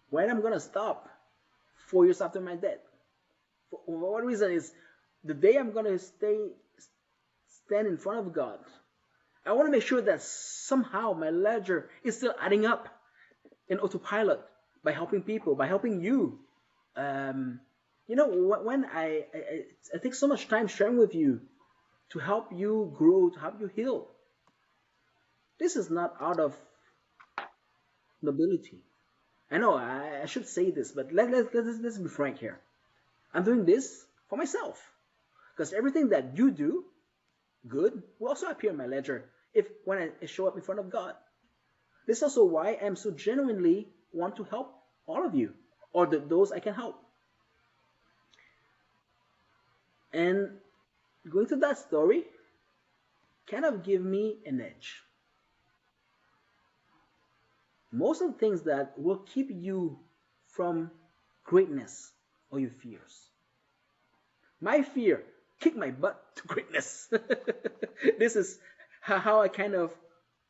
when I'm going to stop 4 years after my death, for what reason is the day I'm going to stand in front of God, I want to make sure that somehow my ledger is still adding up in autopilot by helping people, by helping you. When I take so much time sharing with you to help you grow, to help you heal. This is not out of nobility. I know I should say this, but let's be frank here. I'm doing this for myself, because everything that you do good will also appear in my ledger when I show up in front of God. This is also why I'm so genuinely want to help all of you, or those I can help. And going to that story kind of give me an edge. Most of the things that will keep you from greatness are your fears. My fear kicked my butt to greatness. This is how I kind of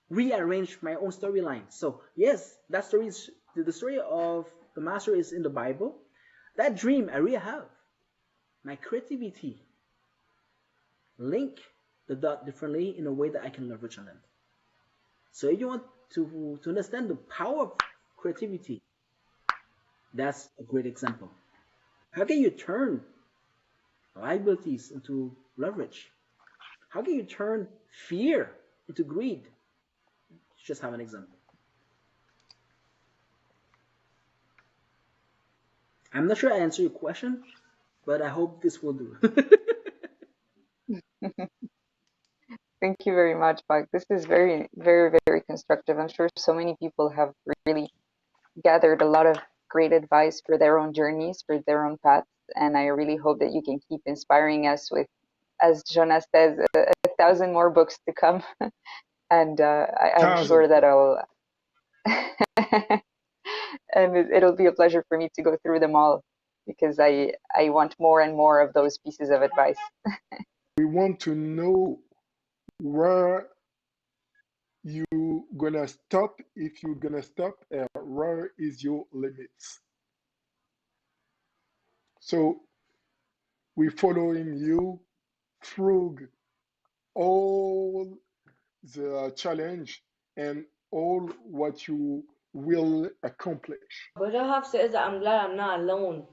rearranged my own storyline. So yes, that story is the story of the master is in the Bible. That dream I really have. My creativity link the dot differently in a way that I can leverage on them. So if you want to understand the power of creativity, that's a great example. How can you turn liabilities into leverage? How can you turn fear into greed? Just have an example. I'm not sure I answered your question, but I hope this will do. Thank you very much, Bak. This is very, very, very constructive. I'm sure so many people have really gathered a lot of great advice for their own journeys, for their own paths. And I really hope that you can keep inspiring us with, as Jonas says, 1,000 more books to come. And I'm sure 1,000. that I'll, and it'll be a pleasure for me to go through them all, because I want more and more of those pieces of advice. We want to know where you gonna stop, if you're gonna stop, and where is your limits. So we're following you through all the challenge and all what you will accomplish. But I have to say that I'm glad I'm not alone.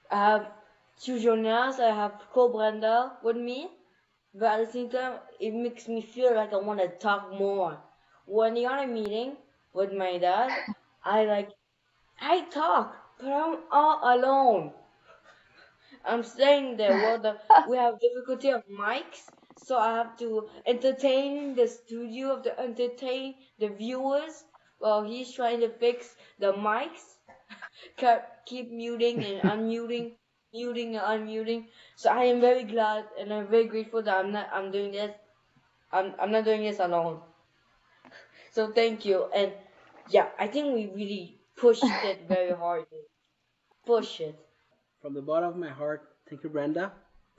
I have two Jonas, I have Brenda with me, but at the same time, it makes me feel like I want to talk more. When you're on a meeting with my dad, I talk, but I'm all alone. I'm staying there. We have difficulty of mics, So I have to entertain the studio, have to entertain the viewers while he's trying to fix the mics, keep muting and unmuting, muting and unmuting. So I am very glad and I'm very grateful that I'm doing this. I'm not doing this alone. So thank you. And yeah, I think we really pushed it very hard. Push it. From the bottom of my heart, thank you, Brenda.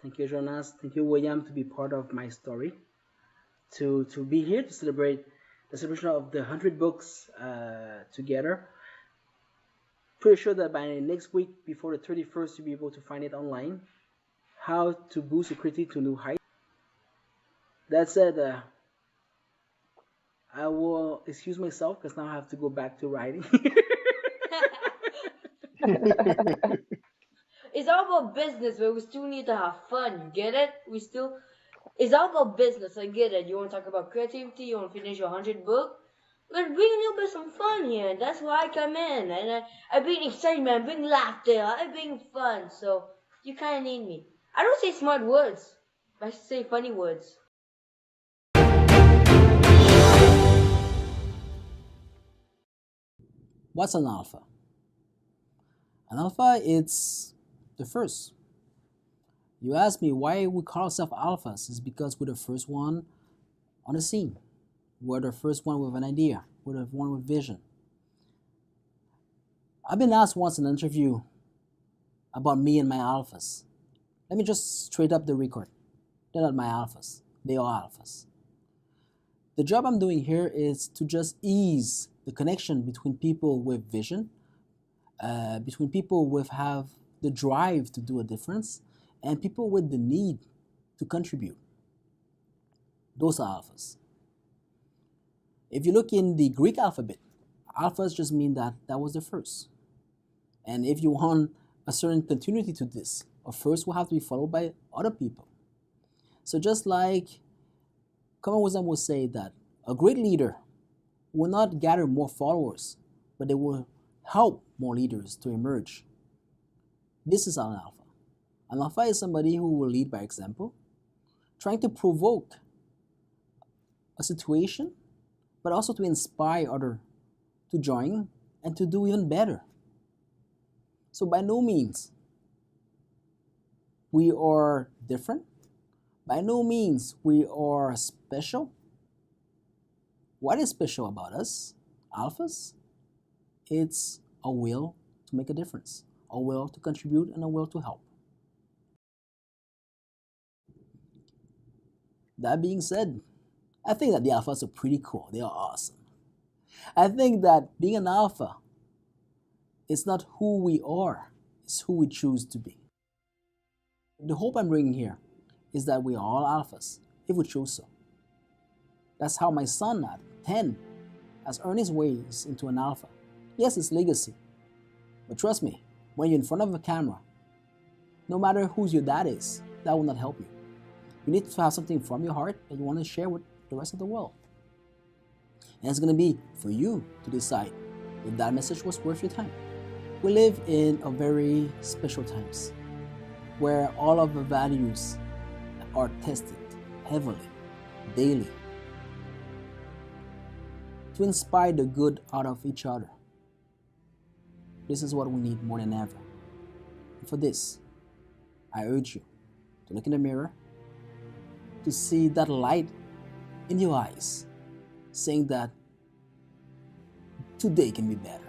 Thank you, Jonas. Thank you, William, to be part of my story. To be here to celebrate the celebration of the 100 books together. Pretty sure that by next week, before the 31st, you'll be able to find it online. How to boost your creativity to new heights. That said, I will excuse myself because now I have to go back to writing. It's all about business, but we still need to have fun. You get it? It's all about business. I get it. You want to talk about creativity? You want to finish your 100 book? But bring a little bit some fun here. That's why I come in, and I bring excitement, I bring laughter, I bring fun. So you kind of need me. I don't say smart words. I say funny words. What's an alpha? An alpha, it's the first. You ask me why we call ourselves alphas. It's because we're the first one on the scene. We're the first one with an idea. We're the one with vision. I've been asked once in an interview about me and my alphas. Let me just straight up the record. They're not my alphas. They are alphas. The job I'm doing here is to just ease the connection between people with vision, between people with have the drive to do a difference, and people with the need to contribute. Those are alphas. If you look in the Greek alphabet, alphas just mean that was the first. And if you want a certain continuity to this, a first will have to be followed by other people. So just like common wisdom will say that a great leader will not gather more followers, but they will help more leaders to emerge. This is an alpha. An alpha is somebody who will lead by example, trying to provoke a situation, but also to inspire others to join and to do even better. So by no means we are different. By no means we are special. What is special about us, alphas? It's a will to make a difference, a will to contribute, and a will to help. That being said, I think that the alphas are pretty cool. They are awesome. I think that being an alpha is not who we are, it's who we choose to be. The hope I'm bringing here is that we are all alphas, if we choose so. That's how my son at 10 has earned his ways into an alpha. Yes, it's legacy. But trust me, when you're in front of a camera, no matter who your dad is, that will not help you. You need to have something from your heart that you want to share with the rest of the world. And it's going to be for you to decide if that message was worth your time. We live in a very special times where all of the values are tested heavily, daily, to inspire the good out of each other. This is what we need more than ever. And for this, I urge you to look in the mirror, to see that light in your eyes, saying that today can be better.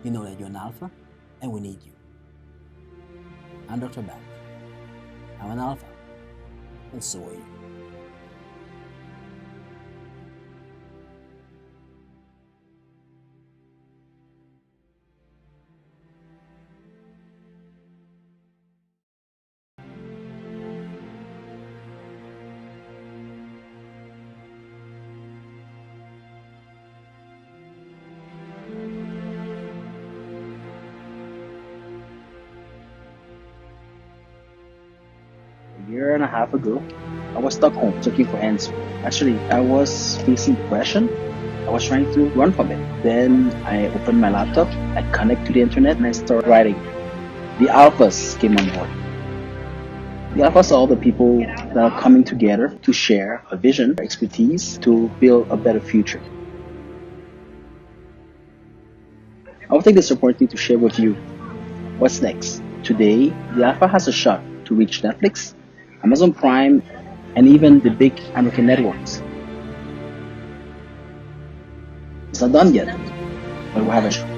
You know that you're an alpha, and we need you. I'm Dr. Bak. I'm an alpha, and so are you. A year and a half ago, I was stuck home looking for answers. Actually, I was facing depression. I was trying to run from it. Then I opened my laptop, I connect to the internet, and I started writing. The alphas came on board. The Alphas are all the people that are coming together to share a vision, expertise, to build a better future. I will take this opportunity to share with you what's next. Today, the Alpha has a shot to reach Netflix, Amazon Prime, and even the big American networks. It's not done yet, but we have a shot.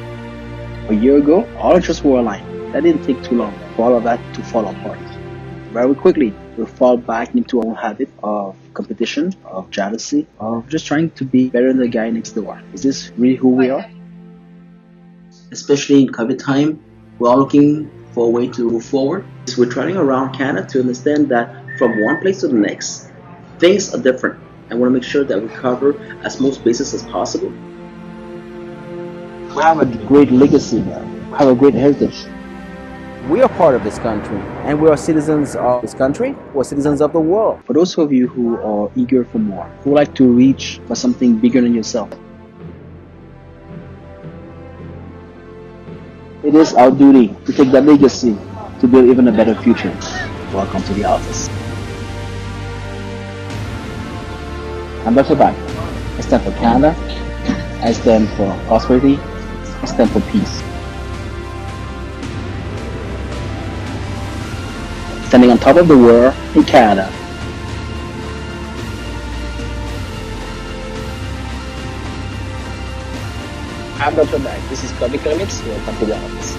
A year ago, all interests were aligned. That didn't take too long for all of that to fall apart. Very quickly, we fall back into our own habit of competition, of jealousy, of just trying to be better than the guy next door. Is this really who we are? Especially in COVID time, we're all looking for a way to move forward. So we're traveling around Canada to understand that from one place to the next, things are different. And we want to make sure that we cover as most bases as possible. We have a great legacy now. We have a great heritage. We are part of this country, and we are citizens of this country. We're citizens of the world. For those of you who are eager for more, who would like to reach for something bigger than yourself, it is our duty to take that legacy to build even a better future. Welcome to the office. I'm Dr. Bak. I stand for Canada. I stand for prosperity. I stand for peace. Standing on top of the world in Canada. I'm Dr. Bak. This is Public Limits. Welcome to the office.